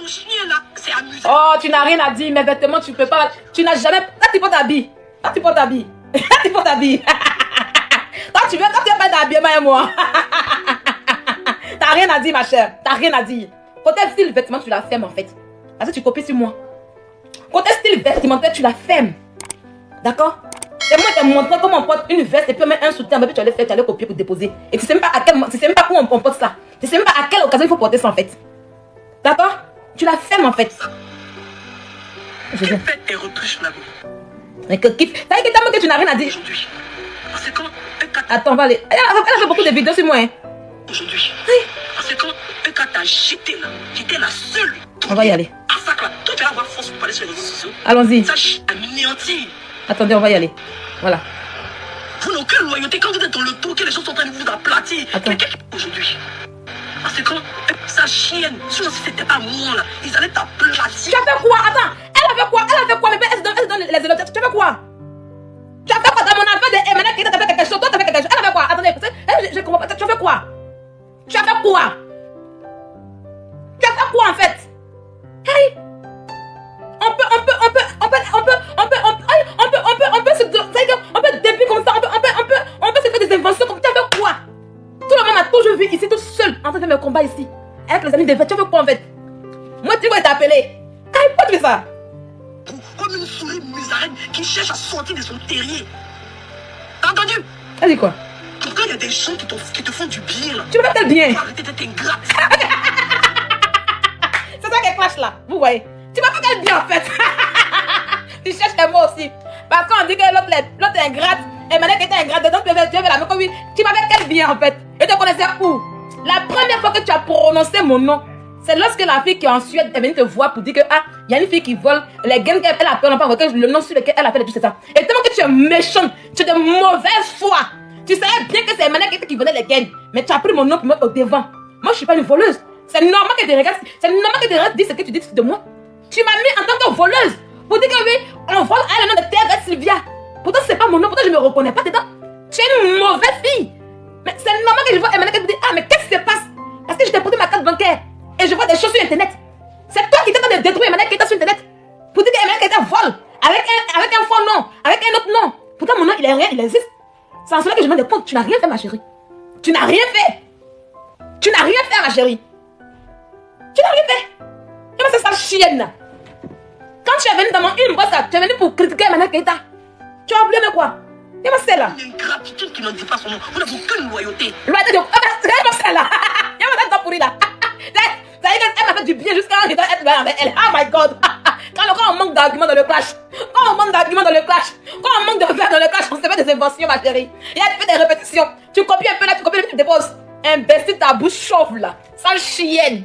chien là, c'est amusant. Oh, tu n'as rien à dire, mes vêtements, tu peux pas. Tu n'as jamais. Là, tu portes t'habiller. Là, tu portes t'habiller. Là, tu portes t'habiller. Quand tu veux pas d'habillement et moi. T'as rien à dire, ma chère. T'as rien à dire. Côté style vêtements, tu la fermes en fait. Parce que tu copies sur moi. Côté style vestimentaire, tu la fermes. D'accord? Et moi, je t'ai montré comment on porte une veste et puis on met un soutien. Tu allais faire, tu allais copier pour déposer. Et tu sais même pas à quel moment, tu sais même pas où on porte ça. Tu sais même pas à quelle occasion il faut porter ça en fait. D'accord? Tu la fermes en fait. Je vais faire tes retouches là-bas. Mais que kiffe. T'as dit que tu n'as rien à dire. Aujourd'hui. Parce que quand attends, on va aller. Elle a fait beaucoup de vidéos sur moi. Hein. Aujourd'hui. Parce que quand EK t'a jeté là, j'étais la seule. On va y aller. À ça là, toi tu vas avoir force pour parler sur les réseaux sociaux. Allons-y. Sache anéantir. Attendez, on va y aller. Voilà. Vous n'avez aucune loyauté quand vous êtes dans le tour que les gens sont en train de vous aplatir. Attends. Aujourd'hui. Parce que quand sa chienne, sinon si c'était pas moi là, ils allaient t'aplatir. Tu as fait quoi? Attends. Elle a fait quoi? Elle a fait quoi? Mais elle se donne les éloges. Tu as fait quoi? Tu as fait quoi dans mon affaire de Emmanuel qui t'a fait quelque chose? Toi, t'as fait quelque chose. Elle a fait quoi? Attendez, je comprends pas. Tu as fait quoi? Tu as fait quoi? Tu as fait quoi en fait? Hey! On peut début comme ça, on peut se faire des inventions comme tu as fait quoi? Tout le monde m'a toujours vu ici, toute seule, en train de faire mes combats ici. Avec les amis de fête, tu as fait quoi en fait? Moi, tu vas t'appeler. Hey, pourquoi tu fais ça? Comme une souris musarène qui cherche à sortir de son terrier. T'as entendu? Elle dit quoi? Pourquoi il y a des gens qui te font du bien là? Tu me fais quel bien? Arrêtez d'être ingrate. C'est ça qui clash là, vous voyez? Tu m'as fait quel bien en fait? Tu cherches les mots aussi. Parce qu'on dit que l'autre est ingrate. Et maintenant que tu es ingrate, donc tu veux la même comme lui. Tu m'as fait quel bien en fait? Et tu connaissais où? La première fois que tu as prononcé mon nom, c'est lorsque la fille qui est en Suède est venue te voir pour dire que ah, il y a une fille qui vole les gains qu'elle a peur, le nom sur lequel elle a fait tout ça. Et tellement que tu es méchante, tu es de mauvaise foi. Tu savais bien que c'est Emmanuel qui volait les gains. Mais tu as pris mon nom pour mettre au devant. Moi je suis pas une voleuse. C'est normal que tu regardes. C'est normal que tu regardes dire ce que tu dis de moi. Tu m'as mis en tant que voleuse. Pour dire que oui, on vole à le nom de Thérèse Sylvia. Pourtant c'est pas mon nom, pourtant je me reconnais pas dedans. Tu es une mauvaise fille. Mais c'est normal que je vois Emmanuel qui me dit ah mais qu'est-ce qui se passe? Parce que je t'ai porté ma carte bancaire. Et je vois des choses sur internet. C'est toi qui t'es en train de détruire Emmanuel qui est sur internet. Pour dire qu'Emmanuel qui est un vol. Avec un faux nom. Avec un autre nom. Pourtant mon nom il est réel, il existe. C'est en cela que je me demande compte. Tu n'as rien fait ma chérie. Tu n'as rien fait. Tu n'as rien fait ma chérie. Tu n'as rien fait. Et moi c'est ça chienne. Quand tu es venu dans mon inbox, tu es venu pour critiquer Emmanuel Keita. Tu as oublié mais quoi? Et moi c'est là. Il y a une gratitude qui n'en dit pas son nom. Vous n'avez aucune loyauté. Loyauté de... Regarde moi c'est là. Il y a ma tête pourrie là. Ça veut dire qu'elle m'a fait du bien jusqu'à quand je dois être là avec elle. Oh my god. Quand on manque d'arguments dans le clash. Quand on manque d'arguments dans le clash. Quand on manque de faire dans le clash, on se fait des inventions ma chérie. Et elle fait des répétitions. Tu copies un peu là, tu copies un peu, tu déposes. Imbécile, ta bouche chauffe là. Sale chienne.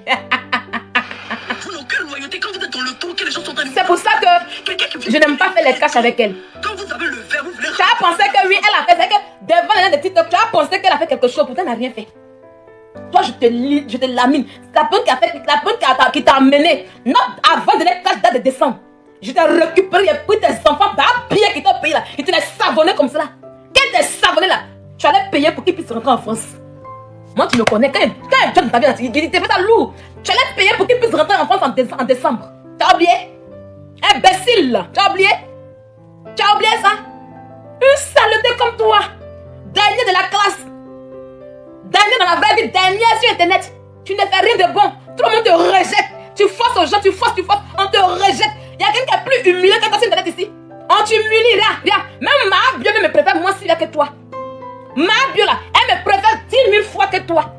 Vous n'avez aucune loyauté quand vous êtes dans le tour que les gens sont en train de... C'est pour ça que je n'aime pas faire les clashs avec elle. Quand vous avez le verre, vous voulez... Tu as pensé que oui, elle a fait. C'est que devant les gens de TikTok, tu as pensé qu'elle a fait quelque chose. Pourtant, elle n'a rien fait. Toi, je te lamine. C'est la bonne qui t'a amené. Non, avant de les clash date de décembre. Je t'ai récupéré, j'ai pris tes enfants, bien qui t'ont payé là. Et tu les savonné comme ça là. Quand t'es savonné là, tu allais payer pour qu'ils puissent rentrer en France. Moi, tu me connais. Quand tu as dans ta vie là, tu t'es fait ça lourd. Tu allais payer pour qu'ils puissent rentrer en France en décembre. Tu as oublié? Imbécile là. Tu as oublié? Tu as oublié ça? Une saleté comme toi. Dernier de la classe. Dernier dans la vraie vie. Dernier sur internet. Tu ne fais rien de bon. Tout le monde te rejette. Tu forces aux gens, tu forces. On te rejette. Il y a quelqu'un qui est plus humiliant que toi sur internet ici. On t'humilie là. Même ma bio me préfère moins Sylvia que toi. Ma bio là, elle me préfère 10 000 fois que toi.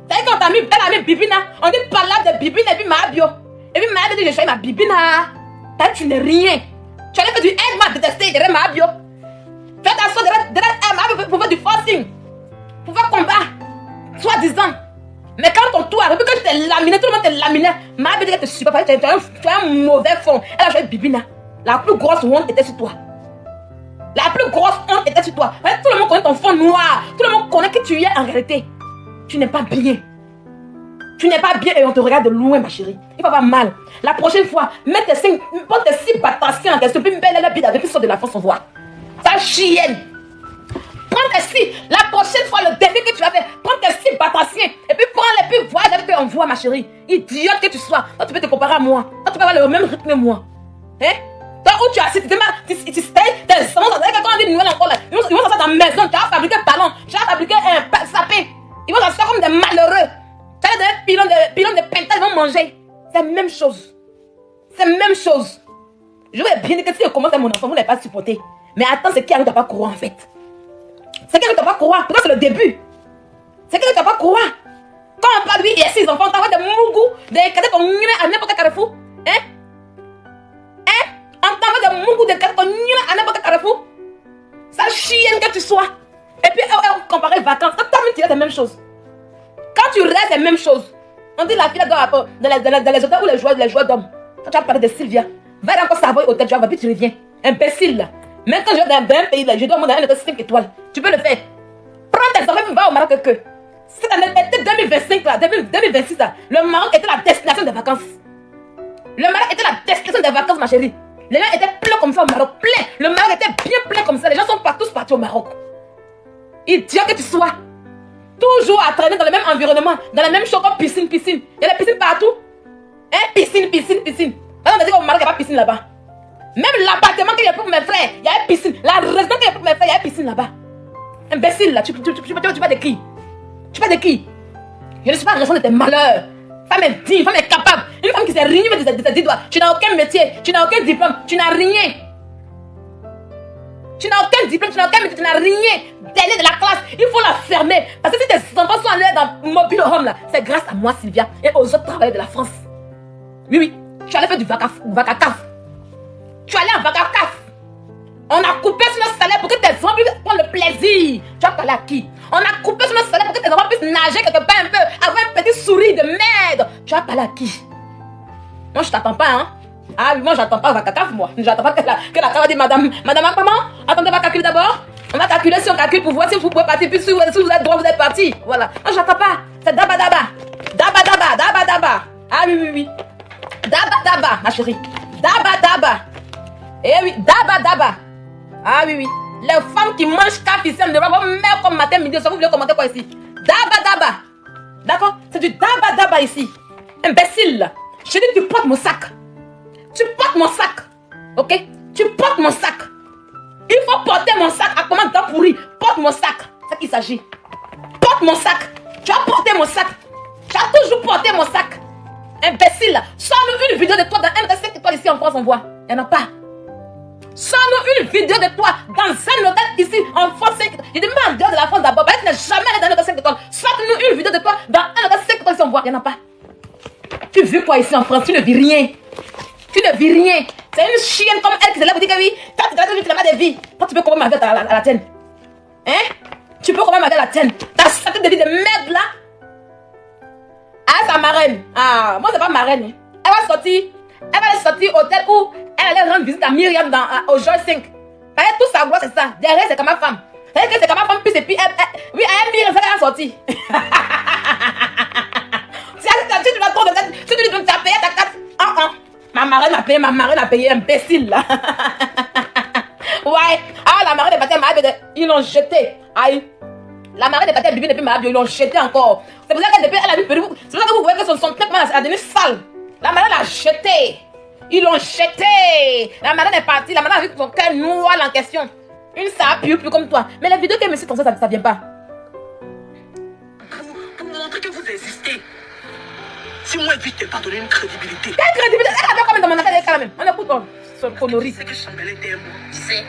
T'as vu quand elle a mis Bibina, on dit parle de Bibina et puis ma bio. Et puis ma bio dit je choisis ma Bibina. T'as vu, tu n'es rien. Tu allais faire du aide-moi détester derrière ma bio. Fais ta soeur derrière ma bio pour faire du forcing. Pour faire combat. Soi-disant. Mais quand ton tour arrive, que je t'ai laminé, tout le monde t'est laminé. Ma bio dit qu'elle te suit pas, tu as un mauvais fond. Elle a choisi Bibina. La plus grosse honte était sur toi. La plus grosse honte était sur toi. Tout le monde connaît ton fond noir. Tout le monde connaît qui tu es en réalité. Tu n'es pas bien. Tu n'es pas bien et on te regarde de loin, ma chérie. Il va avoir mal. La prochaine fois, mets tes 6 battations en question. Puis belle la bide avec sort de la force, on voit. Ça chienne. Prends tes scies. La prochaine fois, le défi que tu vas faire, prends tes scies batraciens. Et puis prends-les, puis voyage avec eux en voie, ma chérie. Idiote que tu sois. Toi, tu peux te comparer à moi. Toi, tu peux avoir le même rythme que moi. Hein? Toi, où tu as assis, tu stayes, tes sons, quand on dit Noël encore là, ils vont s'asseoir dans la maison, tu vas fabriquer un ballon, tu vas fabriquer un sapin. Ils vont s'asseoir comme des malheureux. Tu vas des pilons de pentades, ils vont manger. C'est la même chose. C'est la même chose. Je veux bien dire que si je commence à mon enfant, vous n'avez pas supporté. Mais attends, c'est qui ne doit pas croire en fait. C'est qui ne doit pas croire. Pourtant, c'est le début. C'est qui ne doit pas croire. Quand on parle, lui, il y a 6 enfants, t'envoies des mougous, des cadets qu'on n'y à n'importe quel carrefour. Hein? Hein? On t'envoie des mougous, des cadets qu'on n'y à n'importe quel carrefour. Ça chienne que tu sois. Et puis, comparer vacances, quand toi-même tu as la même chose. Quand tu restes, c'est la même chose. On dit la fille dans les hôtels où les joueurs dorment. Quand tu vas parler de Sylvia, va aller encore Savoy hôtel, tu vas voir, puis tu reviens. Imbécile là. Même quand je vais dans un pays là, je dois monter un hôtel 5 étoiles. Tu peux le faire. Prends tes oreilles, va au Maroc que. Cette année, 2025 là, 2026 là, le Maroc était la destination des vacances. Le Maroc était la destination des vacances, ma chérie. Les gens étaient pleins comme ça au Maroc, plein. Le Maroc était bien plein comme ça. Les gens sont tous partis au Maroc. Idiot que tu sois. Toujours à traîner dans le même environnement, dans la même chose comme piscine. Il y a des piscines partout. Hein? Piscine. On a dit qu'au Maroc, il n'y a pas de piscine là-bas. Même l'appartement qu'il y a pour mes frères, il y a une piscine. La résidence qu'il y a pour mes frères, il y a une piscine là-bas. Imbécile là, tu vas de qui? Tu vas de qui? Je ne suis pas la raison de tes malheurs. Femme est digne, femme est capable. Une femme qui s'est réunie de ses 10 doigts. Tu n'as aucun métier, tu n'as aucun diplôme, tu n'as rien. Tu n'as aucun diplôme, tu n'as aucun métier, tu n'as rien. Dernier de la classe, il faut la fermer. Parce que si tes enfants sont allés dans Mobile Home là, c'est grâce à moi, Sylvia, et aux autres travailleurs de la France. Oui, tu allais faire du vacacaf. Tu allais en vacacaf. On a coupé sur notre salaire pour que tes enfants puissent prendre le plaisir. Tu vas parler à qui? On a coupé sur notre salaire pour que tes enfants puissent nager quelque part un peu, avoir un petit sourire de merde. Tu vas parler à qui? Moi, je t'attends pas, hein? Ah, moi, j'attends pas vacacaf, moi. J'attends pas que la cave dit madame, maman, attendez, on va calculer d'abord. On va calculer si on calcule pour voir si vous pouvez partir. Puis si vous êtes droit, vous êtes parti. Voilà. Non, j'attends pas. C'est daba. Ah oui. Daba, ma chérie. Daba. Eh oui, daba. Ah oui. Les femmes qui mangent café ici, elles ne vont pas mettre comme matin, midi, ça vous voulez commenter quoi ici? Daba. D'accord? C'est du daba ici. Imbécile. Je dis, tu portes mon sac. Ok? Tu portes mon sac. Il faut porter mon sac. À comment t'as pourri? Porte mon sac. C'est ça qu'il s'agit. Porte mon sac. Tu as porté mon sac. Tu as toujours porté mon sac. Imbécile. Sors-nous une vidéo de toi dans un hôtel 5 étoiles ici en France, on voit. Il n'y en a pas. Sors-nous une vidéo de toi dans un hôtel ici en France 5 étoiles. Je dis même en dehors de la France d'abord. Parce que tu n'es jamais allé dans un hôtel 5 étoiles. Sors-nous une vidéo de toi dans un hôtel 5 étoiles ici, on voit. Il n'y en a pas. Tu vis quoi ici en France? Tu ne vis rien. C'est une chienne comme elle qui se lève pour dire que oui, toi tu n'as pas de vie. Toi tu peux comment ma vie à la tienne? Hein? Tu peux comment ma vie à la tienne? Ta santé de vie de merde là? Ah, sa marraine. Ah, moi c'est pas marraine. Elle va sortir au hôtel où elle allait rendre visite à Myriam au Joy 5. Parce que tout sa gloire c'est ça. Derrière c'est comme ma femme. C'est-à-dire que c'est comme ma femme, puis et puis oui, elle Myriam, ça va sortir. Si tu vas trop de tête, si tu lui as payé ta carte, ma marraine a payé, imbécile là. Ouais. Ah, la marraine est partie à Mahabio, ils l'ont jeté. Aïe. La marraine est partie à Bibi depuis Mahabio, ils l'ont jeté encore. C'est pour ça que depuis elle a vu Pérou. C'est pour ça que vous voyez que son tête a devenu sale. La marraine l'a jeté. Ils l'ont jeté. La marraine est partie. La marraine a vu son cœur noir en question. Une ça plus comme toi. Mais la vidéo qu'elle me suit comme ça vient pas. Pour montrer que vous existez. Si moi, vite, t'es pas donné une crédibilité. Quelle crédibilité? Elle a quand même dans mon affaire quand même. On écoute son connerie. C'est que Chambellan était un mot. Tu sais.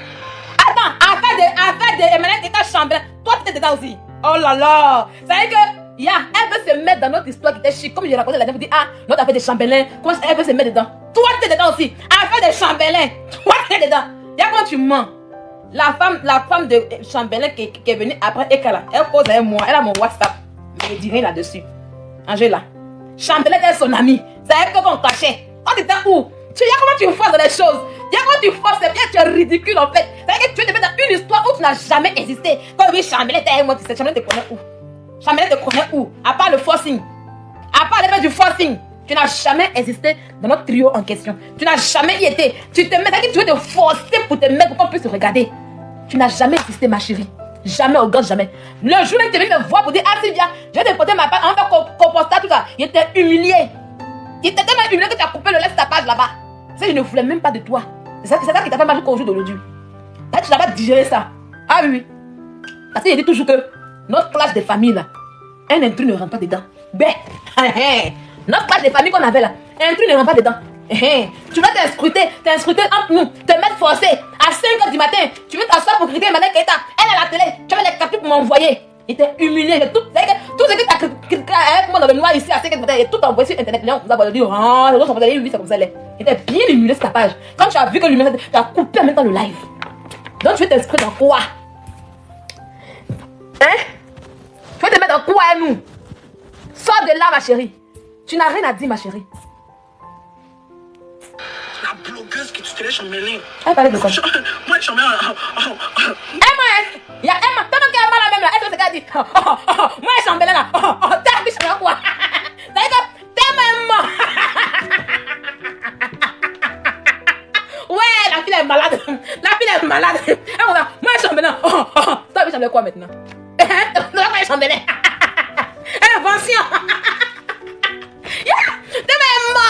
Attends, affaire de Emmanuel qui t'a Chambellan. Toi, tu étais dedans aussi. Oh là là. Ça veut dire que, elle veut se mettre dans notre histoire qui était chic. Comme j'ai raconté la dernière fois, notre affaire de Chambellan. Comment elle veut se mettre dedans? Toi, tu es dedans aussi. Affaire de Chambellan. Toi, tu es dedans. Comment tu mens? La femme de Chambellan qui est venue après Ekala. Elle cause avec moi. Elle a mon WhatsApp. Je ne dis rien là-dessus. Angela. Chambellan est son ami. C'est elle qu'on cachait. On était où? Tu vois comment tu forces dans les choses. Tu vois comment tu forces, c'est bien, tu es ridicule en fait. C'est-à-dire que tu es dans une histoire où tu n'as jamais existé. Quand oui, Chambellan était avec moi, tu sais, Chambellan te connaît où? Chambellan te connaît où? À part le forcing. À part l'effet du forcing. Tu n'as jamais existé dans notre trio en question. Tu n'as jamais y été. Tu te mets, c'est-à-dire que tu veux te forcer pour te mettre pour qu'on puisse te regarder. Tu n'as jamais existé, ma chérie. Jamais, au grand jamais. Le jour où il était venu me voir pour dire, ah Sylvia, je vais te porter ma page, on va composter tout ça. Il était humilié. Il était tellement humilié que tu as coupé le lait de ta page là-bas. Ça, je ne voulais même pas de toi. C'est ça qui t'a fait mal jusqu'au jour d'aujourd'hui. Tu n'as pas digéré ça. Ah oui, oui. Parce qu'il dit toujours que notre classe de famille là, un intrus ne rentre pas dedans. Ben, notre classe de famille qu'on avait là, un intrus ne rentre pas dedans. Tu vas t'inscruter entre nous, te mettre forcé à 5h du matin. Tu veux t'asseoir pour critiquer Madame Keita. Elle est à la télé, tu vas les capturer pour m'envoyer. Il était humilié. Tout ce que tu as critiqué avec moi dans le noir ici à 5h du matin, il est tout envoyé sur internet. Là, on vous a dit, ah, les autres sont oui, c'est comme ça. Il était bien humilié sur ta page. Quand tu as vu que l'humilité, tu as coupé en même temps le live. Donc tu veux t'inscrire dans quoi? Hein? Tu veux te mettre dans quoi à nous? Sors de là, ma chérie. Tu n'as rien à dire, ma chérie. La blogueuse que tu te laisses emmêler. Elle parlait de quoi? Moi, je suis emmêlée. Emma, il y a Emma. T'as même qu'Emma la même là. Elle se regarde dit. Moi, je suis emmêlée là. T'as vu, je suis quoi? T'as dit que t'aimes Emma. Ouais, la fille est malade. La fille est malade. Moi, je suis emmêlée. T'as vu, j'emmêlée quoi maintenant? Moi, je suis emmêlée. Invention. T'aimes Emma.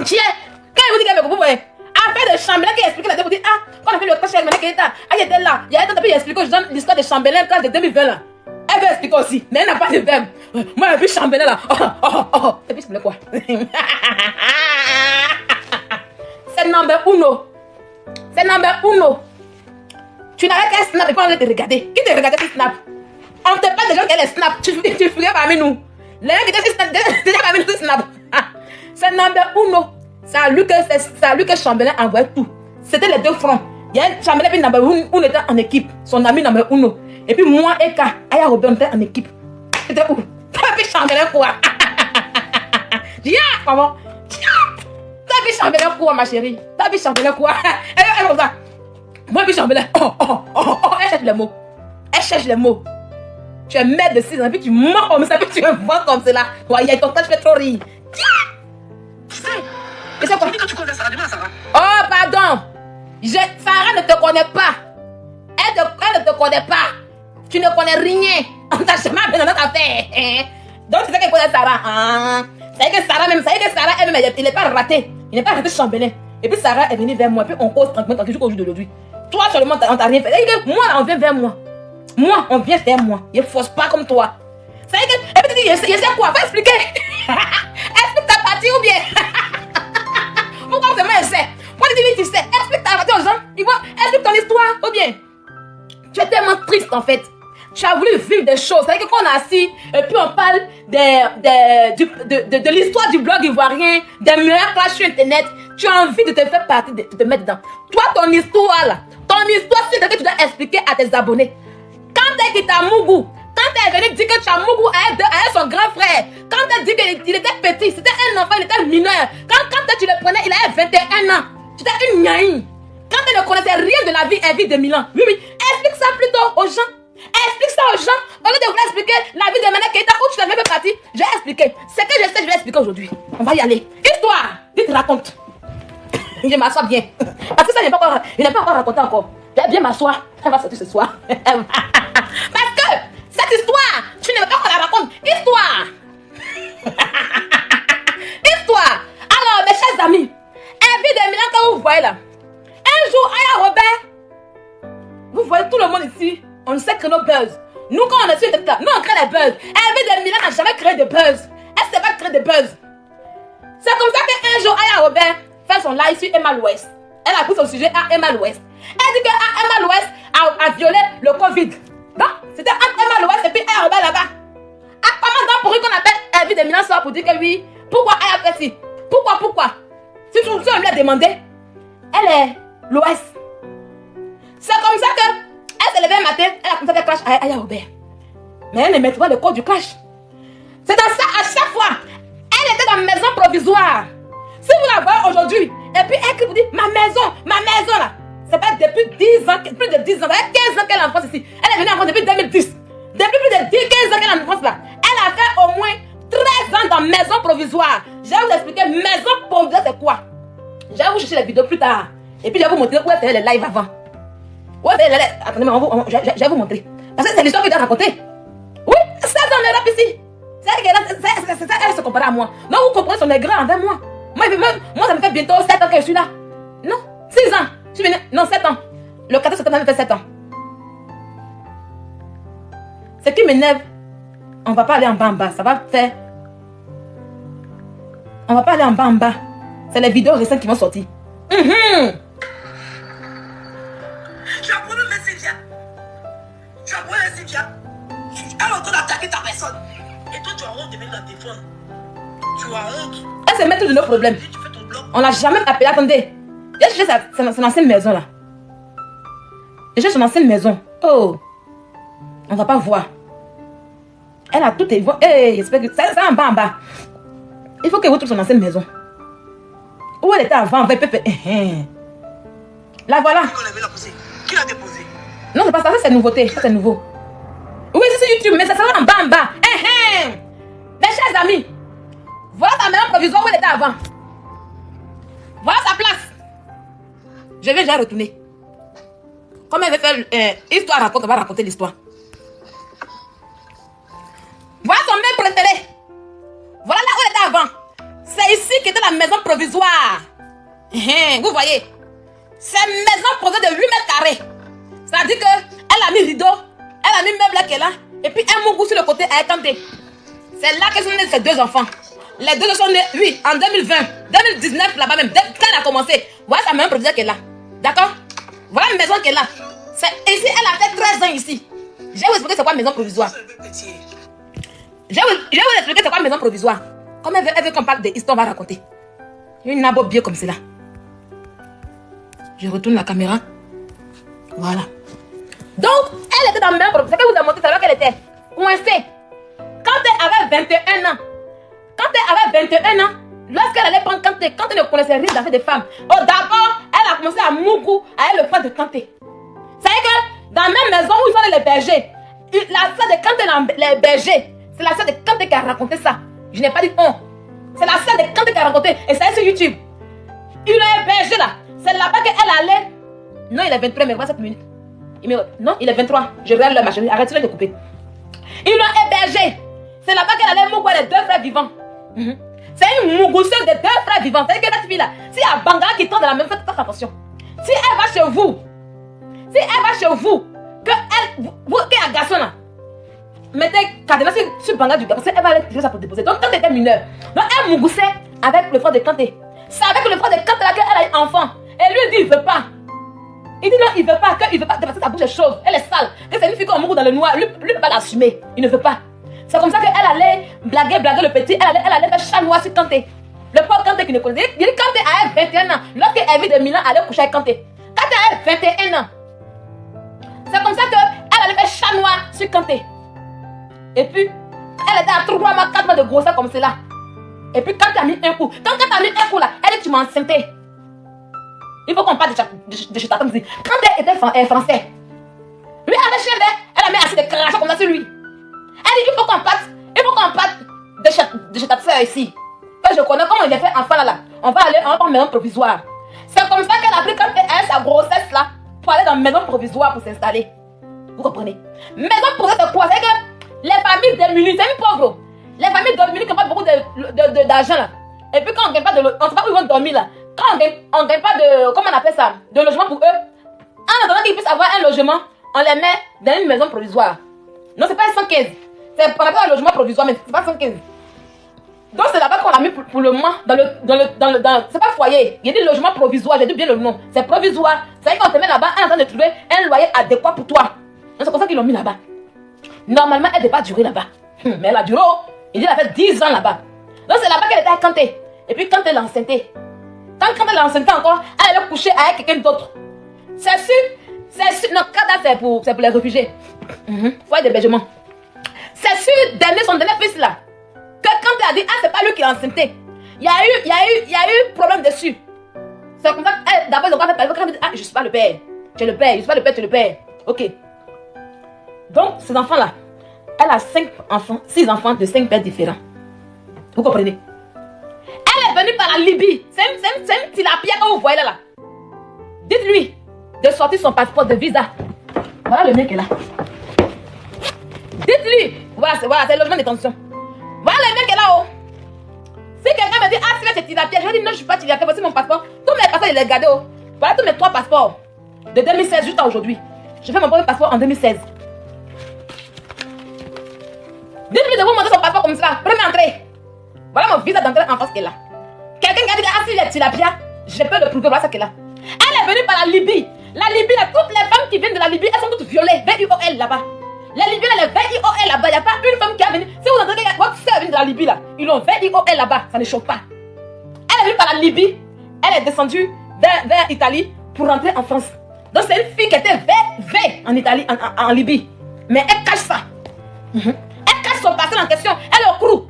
Tiens. Quand il vous dit qu'elle me coupe, affaire de chambellan qui explique la tête, vous dites, ah, quand on a fait le test chez Madame Keita, elle était là. Il y a un temps depuis, il explique, je donne l'histoire de chambellan classe de 2020 là. Elle veut expliquer aussi, mais elle n'a pas de verbe. Moi, elle a vu chambellan là. Et puis, je voulais quoi? C'est number uno. C'est number uno. Tu n'arrêtes qu'à snap et puis on va te regarder. Qui te regarde qui snap? On te parle des gens qui ont les snap. Tu fais parmi nous. Les gens qui te snap, déjà parmi nous, tu snap. C'est number uno. C'est à lui que Chambellan envoyait tout. C'était les 2 francs. Il y a un Chambellan et number uno, on était en équipe. Son ami number uno. Et puis moi et K, Aya Robert, on était en équipe. C'était où? T'as vu Chambellan quoi? Viens, maman. T'as vu Chambellan quoi, ma chérie? T'as vu Chambellan quoi? Elle comme ça. Moi, puis Chambellan. Elle cherche les mots. Elle cherche les mots. Tu es maître de 6 ans, puis tu mens comme ça, puis tu me vois comme cela. Ouais, il y a ton temps, je fais trop rire. Et c'est quoi? Quand tu connais Sarah, dis-moi Sarah. Oh, pardon. Sarah ne te connaît pas. Elle ne te connaît pas. Tu ne connais rien. On t'a jamais appelé dans notre affaire. Donc, tu sais qu'elle connaît Sarah. C'est que Sarah même, elle-même, il n'est pas raté. Il n'est pas raté Chambellan. Et puis Sarah est venue vers moi, puis on cause tranquillement jusqu'au jour d'aujourd'hui. Toi seulement, on t'a rien fait. Moi, on vient vers moi. Moi, on vient vers moi. Il ne force pas comme toi. C'est que, et puis tu dis, je sais quoi? Va expliquer. Explique ta partie ou bien. Pourquoi seulement elle sait? Pourquoi tu dis oui, tu sais? Explique ta partie aux gens. Explique ton histoire ou bien. Tu es tellement triste en fait. Tu as voulu vivre des choses. C'est-à-dire que quand on est assis et puis on parle de l'histoire du blog ivoirien, des meilleures classes sur internet, tu as envie de te faire partie, de te mettre dedans. Toi, ton histoire là, c'est ce que tu dois expliquer à tes abonnés. Quand elle quitte à Mougou, quand elle est venue dire que Chamougou a son grand frère, quand elle dit qu'il était petit, c'était un enfant, il était mineur. Quand tu le prenais, il avait 21 ans. Tu étais une nyaï. Quand elle ne connaissait rien de la vie, elle vit de Milan. Oui, oui. Explique ça plutôt aux gens. Explique ça aux gens. Au lieu de vouloir expliquer la vie de Madame Keita où tu l'avais fait partie, je vais expliquer. Ce que je sais, je vais expliquer aujourd'hui. On va y aller. Histoire. Dites, raconte. Je m'assois bien. Parce que ça, il n'est pas encore raconté encore. Je vais bien m'asseoir. Elle va sortir ce soir. Parce que cette histoire, tu ne veux pas qu'on la raconte. Histoire. Histoire. Alors, mes chers amis, elle vit de Milan quand vous voyez là. Un jour, Aya Robert, vous voyez tout le monde ici, on sait créer nos buzz. Nous, quand on est sur cette là, nous on crée des buzz. Elle vit de Milan n'a jamais créé de buzz. Elle sait pas créer de buzz. C'est comme ça qu'un jour, Aya Robert fait son live sur Emma l'Ouest. Elle a pris son sujet à Emma l'Ouest. Elle dit que Emma l'Ouest a violé le Covid. Donc, c'était Emma l'Ouest et puis Aya Robert là-bas. Apparemment, pour qu'on appelle elle vit de Milan sort pour dire que oui, pourquoi Aya fait ci? Pourquoi? Si on lui a demandé, elle est l'Ouest. C'est comme ça que elle s'est levée un matin, elle a commencé à clash à Aya Robert. Mais elle ne met pas le code du clash. C'est dans ça, à chaque fois, elle était dans la maison provisoire. Si vous la voyez aujourd'hui, et puis elle vous dit, ma maison là, c'est pas depuis 10 ans, plus de 10 ans, 15 ans qu'elle est en France ici. Elle est venue en France depuis 2010. Depuis plus de 15 ans qu'elle est en France là. Elle a fait au moins 13 ans dans maison provisoire. Je vais vous expliquer, maison provisoire c'est quoi. Je vais vous chercher les vidéos plus tard. Et puis je vais vous montrer où elle faisait les lives avant. Ouais, attendez, je vais vous montrer. Parce que c'est l'histoire qu'il doit raconter. Oui, c'est ça en Europe ici. C'est ça, elle se compare à moi. Non, vous comprenez son aigre envers moi. Moi, ça me fait bientôt 7 ans que je suis là. Non, 6 ans. Je suis venue, non, 7 ans. Le 14 septembre, ça me fait 7 ans. Ce qui m'énerve, on va pas aller en bas en bas. Ça va faire. On va pas aller en bas en bas. C'est les vidéos récentes qui vont sortir. Tu as volé le Sylvia. Tu as volé le Sylvia. Elle est en train d'attaquer ta personne. Et toi, tu as honte de venir la défendre. Tu as honte. Elle se met de nos problèmes. Tu fais ton blog. On l'a jamais appelé. Attendez. J'ai cherché son ancienne maison là. J'ai cherché son ancienne maison. Oh. On va pas voir. Elle a tout évolué. Hey, j'espère que c'est en bas en bas. Il faut qu'elle retrouve son ancienne maison. Où elle était avant, la voilà. Qui l'a déposé? Non, c'est pas ça, c'est nouveauté. Ça, c'est nouveau. Oui, c'est YouTube, mais ça sera en bas en bas. Mes chers amis, voilà sa maison provisoire où elle était avant. Voilà sa place. Je vais déjà retourner. Comme elle veut faire histoire, raconte, on va raconter l'histoire. Voilà son mail préféré. Voilà là où elle était avant. C'est ici qu'était la maison provisoire. Vous voyez. C'est une maison provisoire de 8 mètres carrés. Ça veut dire qu'elle a mis rideau, elle a mis meuble qui est là, et puis un mougou sur le côté à étendre. C'est là que sont nés ses 2 enfants. Les 2 sont nés, oui, en 2020, 2019 là-bas même, quand elle a commencé. Voilà sa maison provisoire qui est là. D'accord? Voilà une maison qui est là. Ici, elle a fait 13 ans ici. Je vais vous expliquer c'est quoi maison provisoire. Je vais vous expliquer c'est quoi maison provisoire. Comme elle veut qu'on parle des histoires, on va raconter. Une nabo bien comme cela. Je retourne la caméra. Voilà. Donc, elle était dans le même problème. C'est que vous avez montré, c'est là qu'elle était coincée. Quand elle avait 21 ans, lorsqu'elle allait prendre Kanté, quand elle ne connaissait rien d'affaires des femmes, d'abord, elle a commencé à mougou avec le frère de Kanté. C'est que dans la même maison où ils sont les bergers, la sœur de Kanté, les bergers, c'est la sœur de Kanté qui a raconté ça. Je n'ai pas dit on. C'est la sœur de Kanté qui a raconté. Et ça est sur YouTube. Il est berger là. C'est là-bas qu'elle allait. Non, il est 23, mais voilà 7 minutes. Non, il est 23. Je regarde le machin. Arrête-le de couper. Il est hébergé. C'est là-bas qu'elle allait mougouer les 2 frères vivants. C'est une mougouseuse des 2 frères vivants. C'est-à-dire que cette fille-là, si il y a Bangala qui tombe dans la même, faites attention. Si elle va chez vous, que y a un garçon là, mettez cadenas sur Bangala du garçon, elle va aller tirer ça pour déposer. Donc quand elle était mineure, donc elle mougoussait avec le frère de Kanté. C'est avec le frère de Kanté là qu'elle a un enfant. Et lui dit il veut pas. Il dit non, il veut pas, qu'il veut pas, parce que sa bouche est chauve, elle est sale, que c'est une fille qu'on mougou dans le noir, lui ne peut pas l'assumer, il ne veut pas. C'est comme ça qu'elle allait blaguer le petit, elle allait faire chanois sur Kanté. Le pauvre Kanté qui ne connaissait, il dit Kanté a 21 ans, lorsqu'elle vit de Milan, elle allait coucher avec Kanté. Kanté a 21 ans. C'est comme ça qu'elle allait faire chanois sur Kanté. Et puis, elle était à 3 mois, 4 mois de grossesse comme cela. Et puis Kanté a mis un coup. Quand Kanté a mis un coup là, elle dit tu m'as enceinté. Il faut qu'on parle de chez Tata. Quand elle était français, lui avec chien vert, elle a mis assez de crachats comme ça sur lui. Elle dit il faut qu'on parte de chez ta soeur ici. Parce que je connais comment il est fait enfant là. On va prendre une maison provisoire. C'est comme ça qu'elle a pris quand elle a sa grossesse là pour aller dans une maison provisoire pour s'installer. Vous comprenez? Maison provisoire c'est quoi? C'est que les familles démunies, c'est une pauvre. Les familles démunies qui n'ont pas beaucoup d'argent là. Et puis quand on ne gagne pas on ne sait pas où ils vont dormir là. Quand on ne gagne pas de, comment on appelle ça, de logement pour eux, en attendant qu'ils puissent avoir un logement, on les met dans une maison provisoire. Non, c'est pas 115. On appelle un logement provisoire, mais c'est pas 115. Donc c'est là-bas qu'on l'a mis pour le moment, c'est pas foyer. Il y a des logements provisoires, j'ai dit bien le nom. C'est provisoire. C'est-à-dire qu'on te met là-bas en train de trouver un loyer adéquat pour toi. C'est comme ça qu'ils l'ont mis là-bas. Normalement, elle ne devait pas durer là-bas. Mais elle a duré. Il dit qu'elle a fait 10 ans là-bas. Donc c'est là-bas qu'elle était à Kanté. Et puis quand elle est enceintée, quand elle est enceinte encore, elle allait coucher avec quelqu'un d'autre. C'est sûr. Non, Kada c'est pour les réfugiés. Foyer d'hébergement. C'est sûr, son dernier fils là. Que quand elle a dit, c'est pas lui qui l'a enceinté. Il y a eu problème dessus. C'est comme ça qu'elle, d'abord, ils ont pas fait parler. Quand elle dit, je suis pas le père. Tu es le père. Je suis pas le père, tu es le père. Ok. Donc, ces enfants-là, elle a 6 enfants de 5 pères différents. Vous comprenez? Elle est venue par la Libye. C'est une tilapia que vous voyez là. Dites-lui. de sortir son passeport de visa. Voilà le mec qui est là. Dites-lui, voilà, c'est le logement de détention. Voilà le mec qui est là-haut. Si quelqu'un me dit, ah, c'est Tilapia, je vais dire, non, je ne suis pas Tilapia, voici mon passeport. Tous mes passeports, il les gardé. Oh. Voilà tous mes 3 passeports de 2016 jusqu'à aujourd'hui. Je fais mon premier passeport en 2016. Dites-lui de vous montrer son passeport comme ça. Première entrée. Voilà mon visa d'entrée en France qui est là. Quelqu'un qui a dit, ah, si c'est Tilapia, je peux le prouver, voilà ça qui est là. Elle est venue par la Libye. La Libye, là, toutes les femmes qui viennent de la Libye, elles sont toutes violées. VIOL là-bas. La Libye, là, les VIOL là-bas. Il n'y a pas une femme qui a venu. Si vous entendez votre soeur vient de la Libye, là, ils l'ont VIOL là-bas. Ça ne choque pas. Elle est venue par la Libye. Elle est descendue vers Italie pour rentrer en France. Donc, c'est une fille qui était V en Italie, en Libye. Mais elle cache ça. Elle cache son passé en question. Elle est au crew.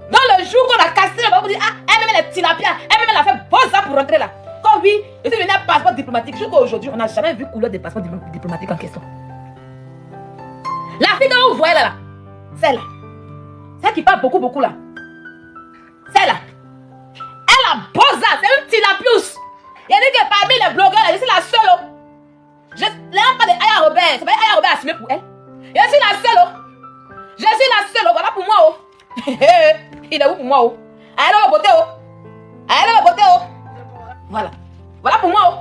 Dans le jour qu'on a cassé, on va vous dire, ah, elle-même elle est Tilapia. Elle-même elle a fait beau ça pour rentrer là. Quand oui, je suis venu à passeport diplomatique. Jusqu'à aujourd'hui, on n'a jamais vu couleur des passeports diplomatiques en question. La fille que vous voyez là, celle-là. Celle qui parle beaucoup là. Celle-là. Elle a beau ça, c'est une Tilapius. Il y a dit que parmi les blogueurs, je suis la seule. Je n'ai pas de Aya Robert. C'est pas Aya Robert assumé pour elle. Je suis la seule. Je suis la seule. Voilà pour moi. Oh. Il est où pour moi? Oh. Elle est beauté. Oh. Elle est beauté. Oh. Voilà. Voilà pour moi. Oh.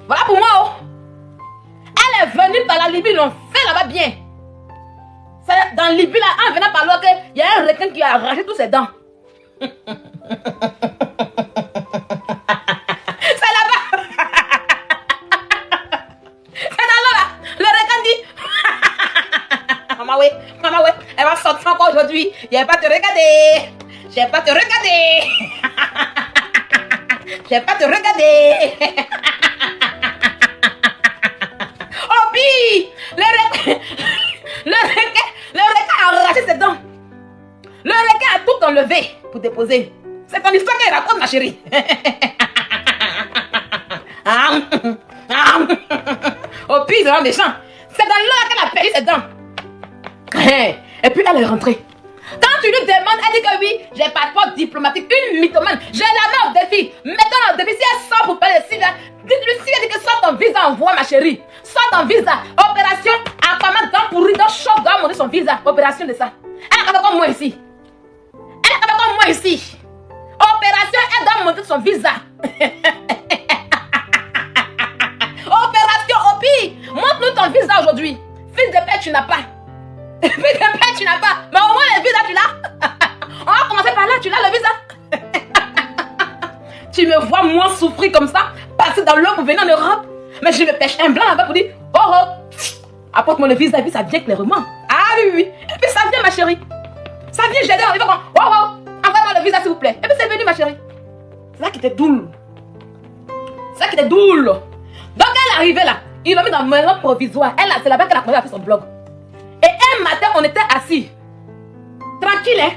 Voilà pour moi. Oh. Elle est venue par la Libye. Ils l'ont fait là-bas bien. C'est dans la Libye, là, en venant par l'autre, il y a un requin qui a arraché tous ses dents. C'est là-bas. C'est dans l'eau là. Le requin dit Maman ouais, elle va sortir encore aujourd'hui. Je vais pas te regarder. Je vais pas te regarder. Je vais pas te regarder. Oh puis le requin a arraché ses dents. Le requin a tout enlevé pour déposer. C'est ton histoire qu'elle raconte, ma chérie. Oh, puis ils sont méchants. C'est dans l'eau qu'elle a perdu ses dents. Et puis elle est rentrée. Quand tu lui demandes, elle dit que oui, j'ai passeport diplomatique, une mythomane. Je la mets au défi. Mettons au défi. Si elle sort pour parler de Sylvia, dites-lui si elle dit que sort ton visa, envoie ma chérie. Sort ton visa. Opération, apparemment, dans pourri, dans choc, doit monter son visa. Opération de ça. Elle est comme moi ici. Elle est comme moi ici. Opération, elle doit monter son visa. Opération, Opi, montre-nous ton visa aujourd'hui. Fils de père, tu n'as pas. Fils de père, tu n'as pas. Mais au moins, le visa, tu l'as. On va commencer par là, tu l'as, le visa. Tu me vois, moi, souffrir comme ça, passer dans l'eau pour venir en Europe. Mais je me pêche un blanc là-bas pour dire, oh, apporte-moi le visa, et puis ça vient clairement. Ah oui. Et puis ça vient, ma chérie. Ça vient, j'ai dit, on y va comme, oh, envoie-moi le visa, s'il vous plaît. Et puis c'est venu, ma chérie. C'est ça qui était doux. C'est ça qui était doux. Donc elle est arrivée là. Ils l'ont mis dans une maison provisoire. C'est là-bas qu'elle a commencé à faire son blog. Et un matin, on était assis. Tranquille, hein.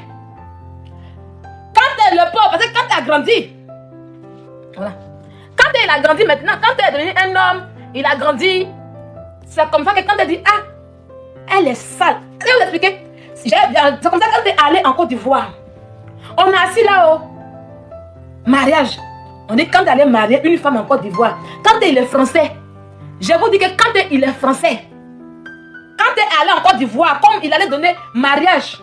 Quand elle le pauvre, parce que quand elle a grandi, voilà. Quand elle a grandi maintenant, quand elle est devenue un homme, il a grandi. C'est comme ça que quand elle dit, ah, elle est sale. Je vais vous expliquer. C'est comme ça que quand elle est allée en Côte d'Ivoire, on est assis là au mariage. On dit quand elle est mariée, une femme en Côte d'Ivoire. Quand il est français, je vous dis que quand il est français, quand il est allé en Côte d'Ivoire, comme il allait donner mariage,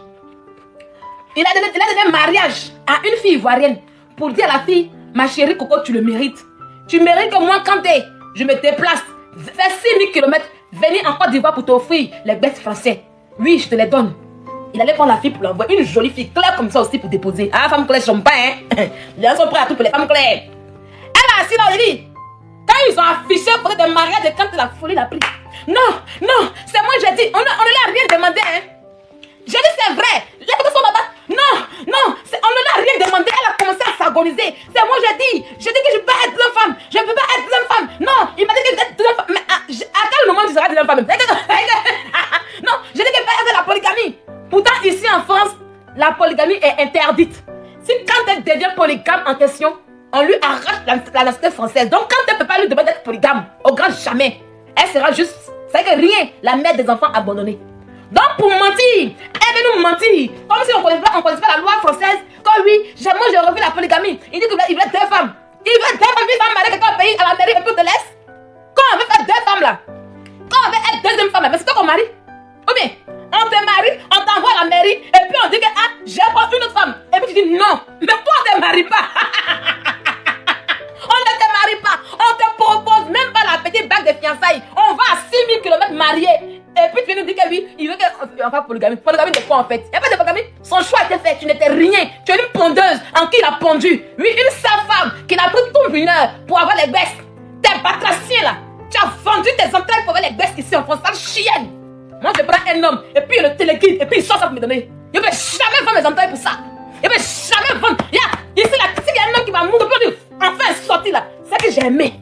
il a donné mariage à une fille ivoirienne pour dire à la fille, ma chérie Coco, tu le mérites. Tu mérites que moi, quand je me déplace, faire 6000 km, venir en Côte d'Ivoire pour t'offrir les bêtes français. Oui, je te les donne. Il allait prendre la fille pour l'envoyer, une jolie fille claire comme ça aussi pour déposer. Ah, femme claire, je ne pas, hein. Les gens sont prêts à tout pour les femmes claires. Elle a assis là, elle dit, quand ils ont affiché pour des mariages de quand la folie l'a pris. Non, c'est moi j'ai dit, on ne l'a rien demandé, hein. J'ai dit c'est vrai, les photos sont là-bas. Non, on ne l'a rien demandé, elle a commencé à s'agoniser. C'est moi j'ai dit que je ne peux pas être une femme. Je ne peux pas être une femme. Non, il m'a dit que j'étais une femme. Mais à quel moment je serai une femme? Non, j'ai dit que je vais faire la polygamie. Pourtant ici en France, la polygamie est interdite. Si quand elle devient polygame en question, on lui arrache la nationalité française. Donc quand elle ne peut pas lui demander d'être polygame, au grand jamais, elle sera juste, c'est que rien, la mère des enfants abandonnés. Donc pour mentir, elle veut nous mentir. Comme si on ne connaissait pas la loi française. Comme oui, moi j'ai refait la polygamie. Il dit qu'il voulait 2 femmes. Il veut deux femmes, il va marier quelqu'un au pays, à la mairie, et puis on te laisse. Quand on veut faire deux femmes là, quand on veut être deuxième femme là, mais c'est toi qu'on marie. Ou bien, on te marie, on t'envoie à la mairie, et puis on dit que ah, j'ai pas une autre femme. Et puis tu dis non, mais toi on te marie pas. On ne te marie pas, on te propose même pas la petite bague de fiançailles. On va à 6000 km mariés. Et puis tu viens nous dire que oui, il veut qu'on fasse polygamie. Polygamie de quoi en fait? Il n'y a pas de polygamie. Son choix était fait, tu n'étais rien. Tu es une pondeuse en qui il a pondu. Oui, une sale femme qui n'a pris toute une heure pour avoir les baisses. T'es batracien là. Tu as vendu tes entrailles pour avoir les baisses ici en France, sale chienne. Moi je prends un homme et puis il le téléguide et puis il sort ça pour me donner. Je ne vais jamais vendre mes entrailles pour ça. Je ne vais jamais vendre. Ici là, s'il y a un homme qui va mourir, enfin sorti là, c'est que j'ai aimé.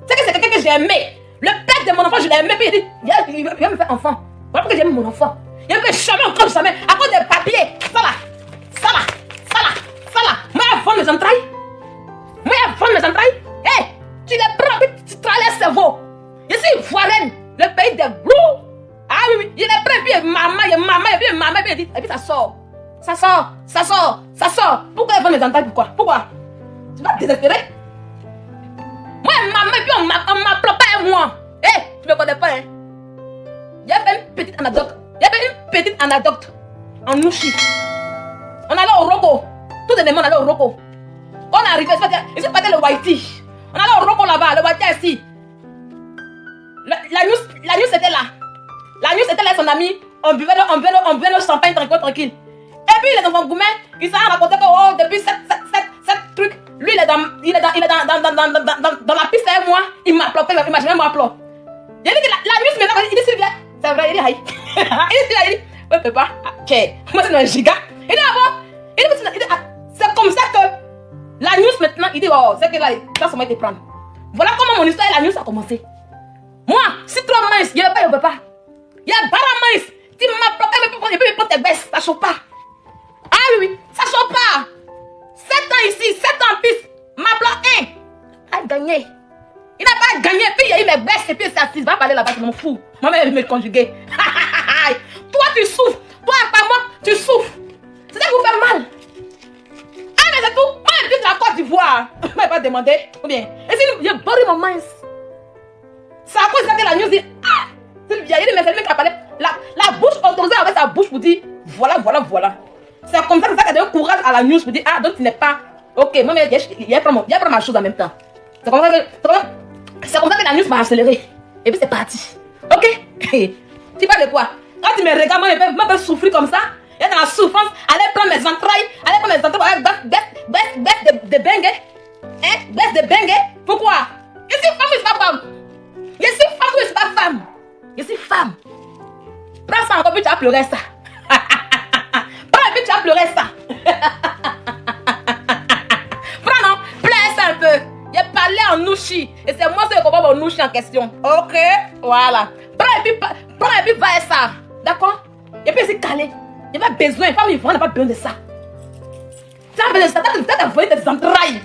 C'est que c'est quelqu'un que j'ai aimé. Le père de mon enfant, je l'ai aimé, puis il va me faire enfant. Voilà pourquoi j'aime mon enfant. Il ne peut jamais encore jamais, à cause des papiers. Ça là. Moi, il vendre mes entrailles. Hé, tu les prends, puis tu travailles le cerveau. Je suis ivoirienne, le pays des blous. Ah oui, il est prêt, puis maman, et puis ça sort. Pourquoi il vend mes entrailles? Pourquoi? Tu vas te désespérer? Moi, maman, et puis on m'applaud pas moi. Hé, tu me connais pas, hein? Il y avait une petite anecdote en Nouchi. On allait au Roko. Tout le monde allait au Roko. Quand on est arrivé, ils sont partis le Waiti. On allait au Roko là-bas, le Waiti ici. La news était là. La news était là, son ami. On buvait le champagne tranquille. Et puis, il est dans mon gourmet. Il s'est raconté que, oh, depuis cette truc, lui, il est dans la piste avec moi. Il m'applaud, il m'a jamais m'applaud. Il dit que la news maintenant, il dit Sylvia. C'est vrai, il dit aïe. Il dit, ouais, papa, ok. Moi, c'est un giga. Il dit, ah bon? Il dit, c'est comme ça que la news maintenant, il dit, oh, c'est que là, ça m'a été prendre. Voilà comment mon histoire et la news a commencé. Moi, si trop mince, il n'y a pas, il ne peut pas. Il y a bara mince. Tu m'applaud, et puis il prend tes baisses, ça chauffe pas. Ah oui, ça chauffe pas. 7 ans ici, 7 ans en piste. M'applaud 1. A gagné. Il n'a pas gagné, puis il y a eu mes baisses, et puis ça il va parler là-bas, je m'en fous. Moi-même, elle veut me conjuguer. Toi, tu souffres. Toi, pas moi, tu souffres. C'est ça qui vous fait mal. Ah, mais c'est tout. Moi, je suis de la Côte d'Ivoire. Moi, je pas demander. Ou bien, et si j'ai barré mon mince. C'est à cause de ça que la news dit, ah, c'est le vieil, mais c'est le mec qui a parlé. La bouche autorisée avec sa bouche pour dire, voilà. C'est comme ça qu'elle donne courage à la news pour dire, ah, donc tu n'es pas. Ok, moi, il y a pas ma chose en même temps. C'est comme ça que la news m'a accéléré. Et puis c'est parti. Ok? Tu parles de quoi? Quand tu me regardes, moi, je peux souffrir comme ça. Il y a dans la souffrance. Allez prendre mes entrailles. Avec baisse de bengue. Hein? Baisse de bengue. Pourquoi? Je suis femme ou je suis pas femme? Je suis femme ou je suis pas femme? Je suis femme. Prends ça encore, puis tu vas pleurer ça. Prends et puis tu vas pleurer ça. Prends non, pleure ça un peu. J'ai parlé en Nouchi. Et c'est moi qui comprends mon Nouchi en question. Ok? Voilà. Prends et puis va ça. D'accord? Et puis c'est calé. Il n'y a pas besoin. Femme, il n'a pas besoin de ça. Tu as besoin de ça. Tu as envoyé tes entrailles.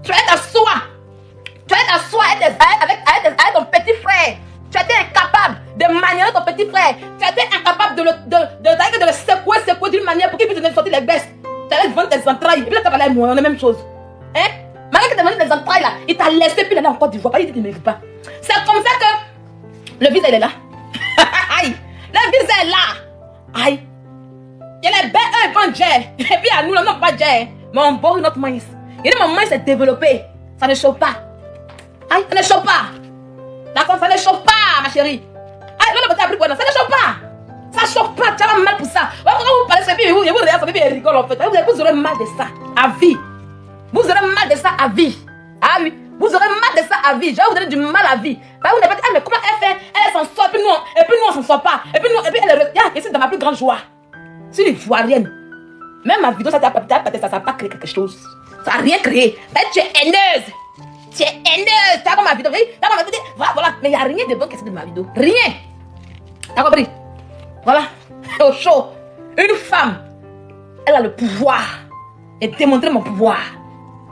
Tu es ta soie. Avec ton petit frère. Tu étais incapable de manier ton petit frère. Tu étais incapable de le secouer d'une manière pour qu'il puisse te sortir les baisses. Tu allais vendre tes entrailles. Et puis là, tu vas aller mourir. On est la même chose. Hein? Malgré que tu as vendu tes entrailles là, il t'a laissé puis il est là en Côte d'Ivoire. Il dit qu'il ne mérite pas. C'est comme ça que le visa il est là. Aïe. Le visa est là. Aïe. Il y a les bêtes, eux, ils vendent jet. Et puis à nous, là, non, pas jet. Mais on boit notre maïs. Il dit mon maïs est développé. Ça ne chauffe pas. Aïe, ça ne chauffe pas. D'accord, ça ne chauffe pas, ma chérie. Aïe, l'autre côté a pris quoi? Ça ne chauffe pas. Ça chauffe pas, tu as mal pour ça. Quand vous parlez, c'est bien, vous regardez, ça fait rigole en fait. Vous aurez mal de ça à vie. Vous aurez mal de ça à vie. Ah oui, vous aurez mal de ça à vie. Je vais vous donner du mal à vie. Bah, vous n'avez pas dit, ah, mais comment elle fait? Elle s'en sort, et puis nous, on s'en sort pas. Et puis elle est ici dans ma plus grande joie. C'est une ivoirienne. Même ma vidéo, ça n'a pas créé quelque chose. Ça n'a rien créé. Tu es haineuse. Tu es haineuse. Tu as comme ma vidéo. Voilà. Mais il n'y a rien de bon qui est de ma vidéo. Rien. T'as compris? Voilà. Au chaud. Une femme, elle a le pouvoir. Et démontrer mon pouvoir.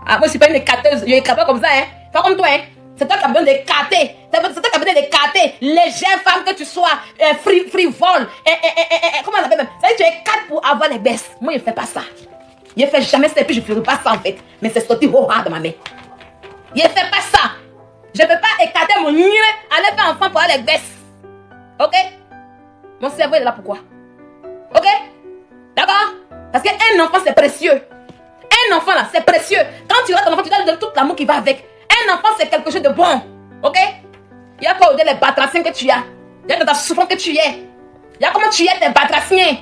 Ah, moi, je ne suis pas une écarteuse. Je ne écarte pas comme ça. Hein. Pas comme toi. Hein. C'est toi qui as besoin d'écarter. C'est toi qui as besoin d'écarter. Légère femme que tu sois. Frivole. Comment on appelle même? C'est-à-dire que tu écartes pour avoir les baisses. Moi, je ne fais pas ça. Je ne fais jamais ça. Et puis, je ne ferai pas ça en fait. Mais c'est sorti au ras de ma main. Je ne fais pas ça. Je ne peux pas écarter mon nid, aller faire enfant pour aller les baisses. Ok? Mon cerveau est là pourquoi? Ok? D'accord? Parce qu'un enfant c'est précieux. Un enfant là c'est précieux. Quand tu as ton enfant, tu dois lui donner tout l'amour qui va avec. Un enfant c'est quelque chose de bon. Ok? Il n'y a pas au-delà les batraciens que tu as. Il y a dans ta souffrance que tu es. Il y a comment tu es tes batraciens.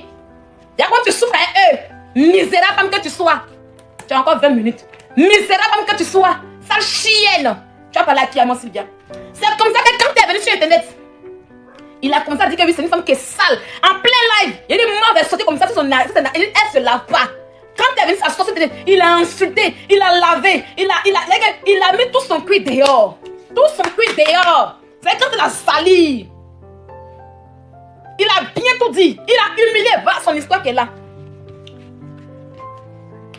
Il y a comment tu souffres à eux. Misérable femme que tu sois. Tu as encore 20 minutes. Misérable femme que tu sois. Sale chienne. Tu vas parler à qui à moi Sylvia? C'est comme ça que quand tu es venu sur internet, il a commencé à dire que oui, c'est une femme qui est sale. En plein live. Il a dit, moi, elle va sortir comme ça. Elle se lave pas. Quand tu es venu sur son internet, il a insulté, il a lavé, il a mis tout son cuir dehors. Tout son cuir dehors. C'est quand il a sali. Il a bien tout dit. Il a humilié. Voilà son histoire qui est là.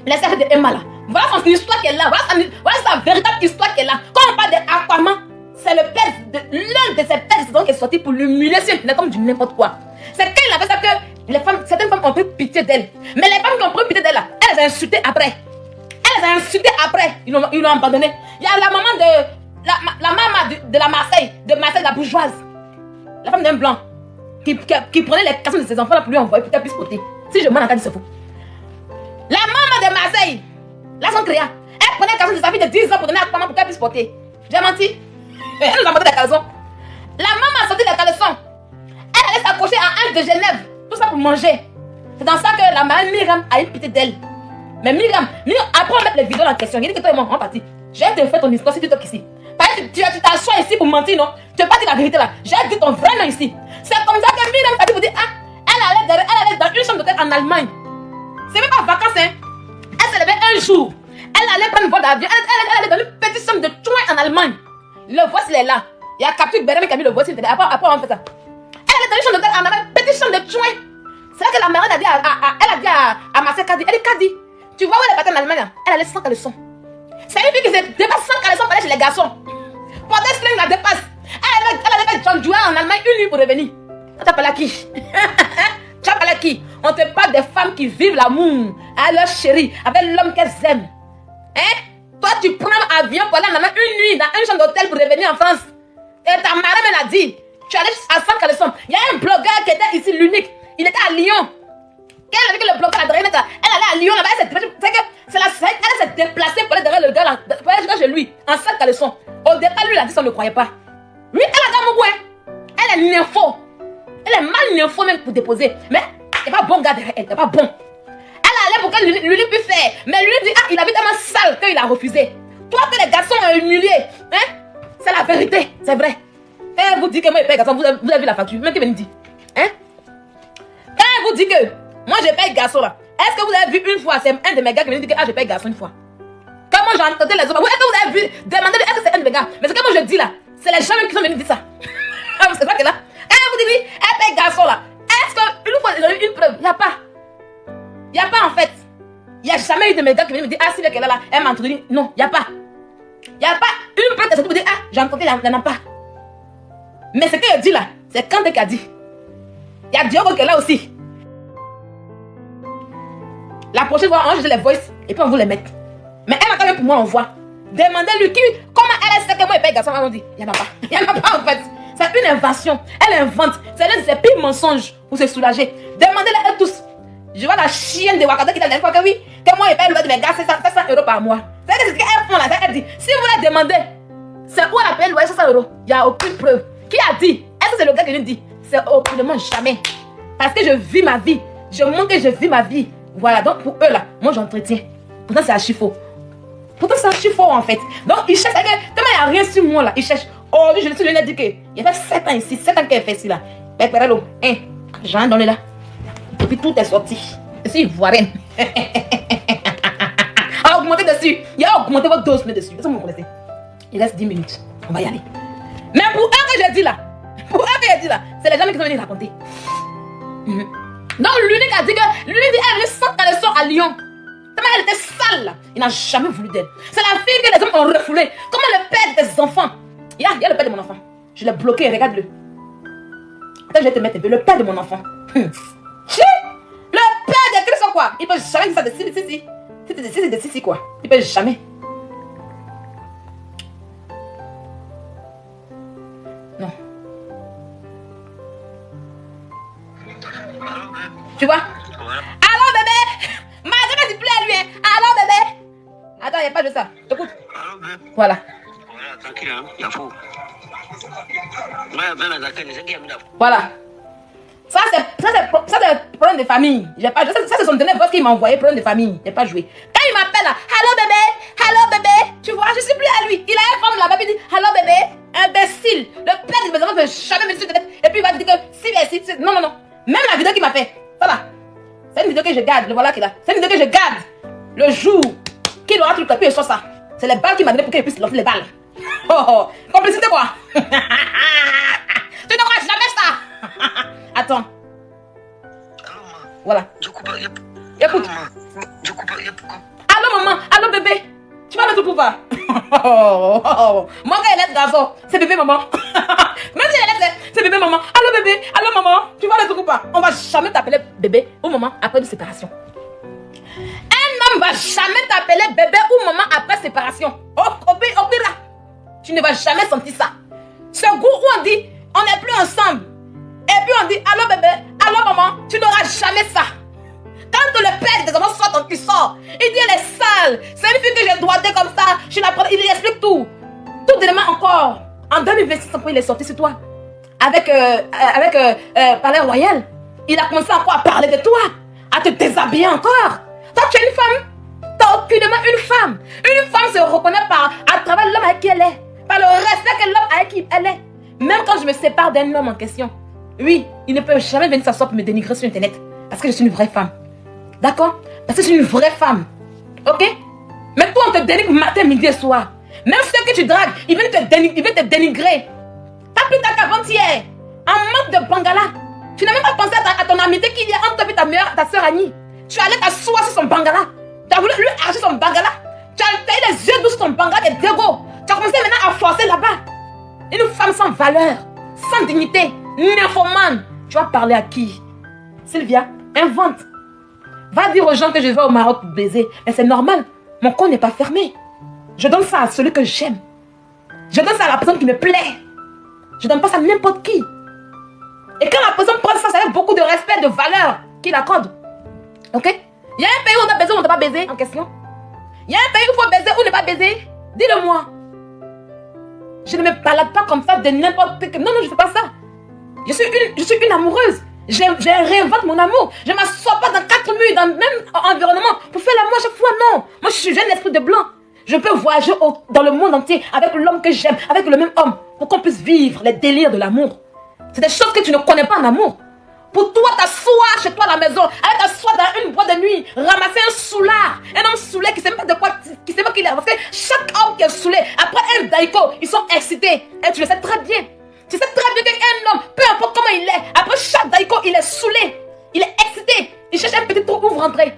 Laissez de Emma là. Voilà son histoire qui est là. Voilà sa véritable histoire qui est là. Quand on parle d'Aquaman, c'est le père l'un de ses pères qui est sorti pour l'humilier sur internet comme du n'importe quoi. C'est quand il a fait ça que les femmes, certaines femmes ont pris pitié d'elle. Mais les femmes qui ont pris pitié d'elle là, elles les ont insultées après. Elles les ont insultées après. Ils l'ont abandonné. Il y a la maman de la maman de la Marseille, la bourgeoise. La femme d'un blanc. Qui prenait les cassettes de ses enfants là pour lui envoyer pour qu'elle puisse voter. Si je m'en entends, c'est faux. La maman de Marseille, la son créa, elle prenait les cassettes de sa fille de 10 ans pour donner à maman pour qu'elle puisse voter. J'ai menti. Elle nous a montré des caleçons. La maman a sorti des caleçons. Elle allait s'accrocher à un de Genève. Tout ça pour manger. C'est dans ça que la maman Myriam a eu pitié d'elle. Mais Myriam, après on met les vidéos en question. Il dit que toi et moi, on est parti. Je vais te faire ton histoire si tu toques ici. Parce que tu t'assois ici pour mentir, non? Tu ne veux pas dire la vérité là. J'ai dit ton vrai nom ici. C'est comme ça que Myriam a dit pour dire, ah, elle allait dans une chambre d'hôtel en Allemagne. C'est même pas vacances, hein. Elle s'est levée un jour. Elle allait prendre une vol d'avion. Elle allait dans une petite chambre de chouin en Allemagne. Le voice, il est là. Il y a Capture Bérémé qui a mis le voice. Après, on fait ça. Elle allait dans une chambre d'hôtel en Allemagne, petite chambre de chouin. C'est là que la mère a dit à Marcel Kadi. Elle dit, Kadi, tu vois où elle est partie en Allemagne là? Elle allait sans caleçon. C'est une fille qui se dépasse sans caleçon pour aller chez les garçons. Porter string la dépasse. Elle allait faire John Juan en Allemagne une nuit pour revenir. On t'appelle à qui? Tu appelles à qui? On te parle des femmes qui vivent l'amour à leur chéri, avec l'homme qu'elles aiment. Hein? Toi, tu prends un avion pour aller en Allemagne une nuit dans une chambre d'hôtel pour revenir en France. Et ta marraine me l'a dit. Tu allais à 100 caleçons. Il y a un blogueur qui était ici, l'unique. Il était à Lyon. Quand elle a vu que le blogueur a derrière, elle allait à Lyon là-bas. Elle s'est déplacée pour aller derrière le gars là, pour aller chez lui, en 100 caleçons. Au départ, lui, il a dit ça, on ne le croyait pas. Lui, elle a gagné beaucoup. Elle est nympho. Elle est mal nympho même pour déposer. Mais il n'est pas bon gars derrière elle. Il n'est pas bon. Elle allait pour qu'elle lui puisse faire. Mais lui dit, ah, il a vu tellement sale qu'il a refusé. Toi, que les garçons ont humilié. Hein? C'est la vérité. C'est vrai. Quand elle vous dit que moi, je paye garçon, vous avez vu la facture. Même qui me dit. Hein? Quand elle vous dit que moi, je paye garçon là. Est-ce que vous avez vu une fois, c'est un de mes gars qui me dit que ah, je paye garçon une fois. Comment j'ai entendu les autres? Est-ce que vous avez vu demander est-ce que c'est un de mes gars? Mais ce que moi je dis là, c'est les gens même qui sont venus dire ça. C'est ça que là. Elle vous dit oui, elle paye garçon là. Est-ce que une fois ils ont eu une preuve? Il n'y a pas. Il n'y a pas en fait. Il n'y a jamais eu de mes gars qui viennent me dire ah si elle est là, elle m'a introduit. Non, il n'y a pas. Il n'y a pas une preuve qui vous dire ah j'ai entendu, il n'y en a pas. Mais ce qu'elle dit là, c'est quand elle a dit. Il y a Diogo qui est là aussi. La prochaine fois, on va chercher les voices et puis on vous les met. Mais elle a quand même pour moi, on voit. Demandez-lui comment elle sait que moi, elle paye garçon. On dit, il n'y en a pas. Il n'y en a pas en fait. C'est une invention. Elle invente. C'est l'un de ses pires mensonges pour se soulager. Demandez-les à tous. Je vois la chienne de Wakanda qui dit la dernière fois que oui, que moi, je paye le loyer de mes gars, c'est 500 € par mois. C'est ce qu'elle font là. Elle dit, si vous la demandez, c'est où elle a payé le loyer 500 €. Il n'y a aucune preuve. Qui a dit? Est-ce que c'est le gars qui lui dit? C'est aucunement jamais. Parce que je vis ma vie. Je montre que je vis ma vie. Voilà, donc pour eux là, moi j'entretiens. Pourtant c'est archi faux. Pourtant c'est archi faux en fait. Donc ils cherchent, tellement il n'y a rien sur moi là. Ils cherchent. Oh lui je lui ai dit que il y a fait 7 ans ici, 7 ans qu'elle fait ici là. Perelo, hein, j'en ai donné là. Et puis tout est sorti. Et c'est ivoirienne. A augmenté dessus. Il a augmenté votre dose dessus. Est-ce que vous me connaissez? Il reste 10 minutes. On va y aller. Mais pour eux que j'ai dit là, c'est les gens qui sont venus raconter. Donc l'unique a dit que lui dit elle est sans caleçon à Lyon. Tellement elle était sale là. Il n'a jamais voulu d'elle. C'est la fille que les hommes ont refoulée. Comment le père des enfants. Il y a le père de mon enfant. Je l'ai bloqué, regarde-le. Attends, je vais te mettre un peu. Le père de mon enfant. Le père de Christ quoi. Il peut jamais dire ça de si quoi. Il peut jamais. n'y a pas de ça. Écoute. Allô, bébé. Voilà. Voilà, tranquille, hein. Il y a faux. Voilà. Ça, c'est problème de famille. J'ai pas joué. Ça, c'est son dernier voix qu'il m'a envoyé, problème de famille. J'ai pas joué. Quand il m'appelle là, hello bébé, tu vois, je suis plus à lui. Il a une femme là-bas, il dit, hello bébé, imbécile. Le père de mes enfants ne veut jamais me dire et puis il va dire que si. Non. Même la vidéo qu'il m'a fait, ça va. C'est une vidéo que je garde, le voilà qu'il a. C'est une vidéo que je garde. Le jour qu'il aura tout le papier, il sort ça. C'est les balles qu'il m'a donné pour qu'il puisse lancer les balles. Oh, complicité quoi. Tu n'auras jamais ça. Attends. Voilà. Écoute. Allô maman, allô bébé. Tu vas le tout pour pas. Moi quand elle est garçon, c'est bébé maman. Même si elle est, c'est bébé maman. Allô bébé, allô maman. Tu vas le tout pour pas. On va jamais t'appeler bébé ou maman après une séparation. Un homme va jamais t'appeler bébé ou maman après séparation. Oh, là. Tu ne vas jamais sentir ça. Ce goût où on dit, on n'est plus ensemble. Et puis on dit, allô bébé, allô maman, tu n'auras jamais ça. Quand le père des enfants sort, il sort. Il dit, elle est sale. C'est une fille que j'ai droitée comme ça. Il lui explique tout. Tout élément encore. En 2026, il est sorti sur toi. Avec Palais Royal. Il a commencé encore à parler de toi. À te déshabiller encore. Toi, tu es une femme. T'as aucunement une femme. Une femme se reconnaît à travers l'homme avec qui elle est. Par le respect que l'homme avec qui elle est. Même quand je me sépare d'un homme en question. Oui, il ne peut jamais venir s'asseoir pour me dénigrer sur Internet. Parce que je suis une vraie femme. D'accord? Parce que je suis une vraie femme. Ok? Mais toi, on te dénigre matin, midi et soir. Même ceux que tu dragues, ils viennent te dénigrer. T'as plus tard qu'avant-hier. En manque de bangala. Tu n'as même pas pensé à ton amitié qu'il y a entre toi et ta soeur Annie. Tu allais t'asseoir sur son bangala. Tu as voulu lui arracher son bangala. Tu as eu les yeux doux sur son bangala et dégo. Tu as commencé maintenant à forcer là-bas. Une femme sans valeur, sans dignité, nymphomane. Tu vas parler à qui? Sylvia, invente. Va dire aux gens que je vais au Maroc pour baiser. Mais c'est normal. Mon compte n'est pas fermé. Je donne ça à celui que j'aime. Je donne ça à la personne qui me plaît. Je donne pas ça à n'importe qui. Et quand la personne prend ça, c'est avec beaucoup de respect, de valeur qu'il accorde. Ok? Il y a un pays où on a baisé ou on n'a pas baisé en question. Il y a un pays où il faut baiser ou ne pas baiser. Dis-le-moi. Je ne me balade pas comme ça de n'importe quel... Non, je ne fais pas ça. Je suis une amoureuse. Je réinvente mon amour. Je ne m'assois pas dans 4 murs, dans le même environnement pour faire l'amour à chaque fois. Non. Moi, je suis un esprit de blanc. Je peux voyager dans le monde entier avec l'homme que j'aime, avec le même homme, pour qu'on puisse vivre les délires de l'amour. C'est des choses que tu ne connais pas en amour. Pour toi, t'asseoir chez toi à la maison, aller t'asseoir dans une boîte de nuit, ramasser un soulard, un homme saoulé qui ne sait pas de quoi, qui sait pas qu'il est. Parce que chaque homme qui est saoulé, après un daïko, ils sont excités. Et tu le sais très bien. Tu sais très bien qu'un homme, peu importe comment il est, après chaque daïko, il est saoulé. Il est excité. Il cherche un petit trou où rentrer.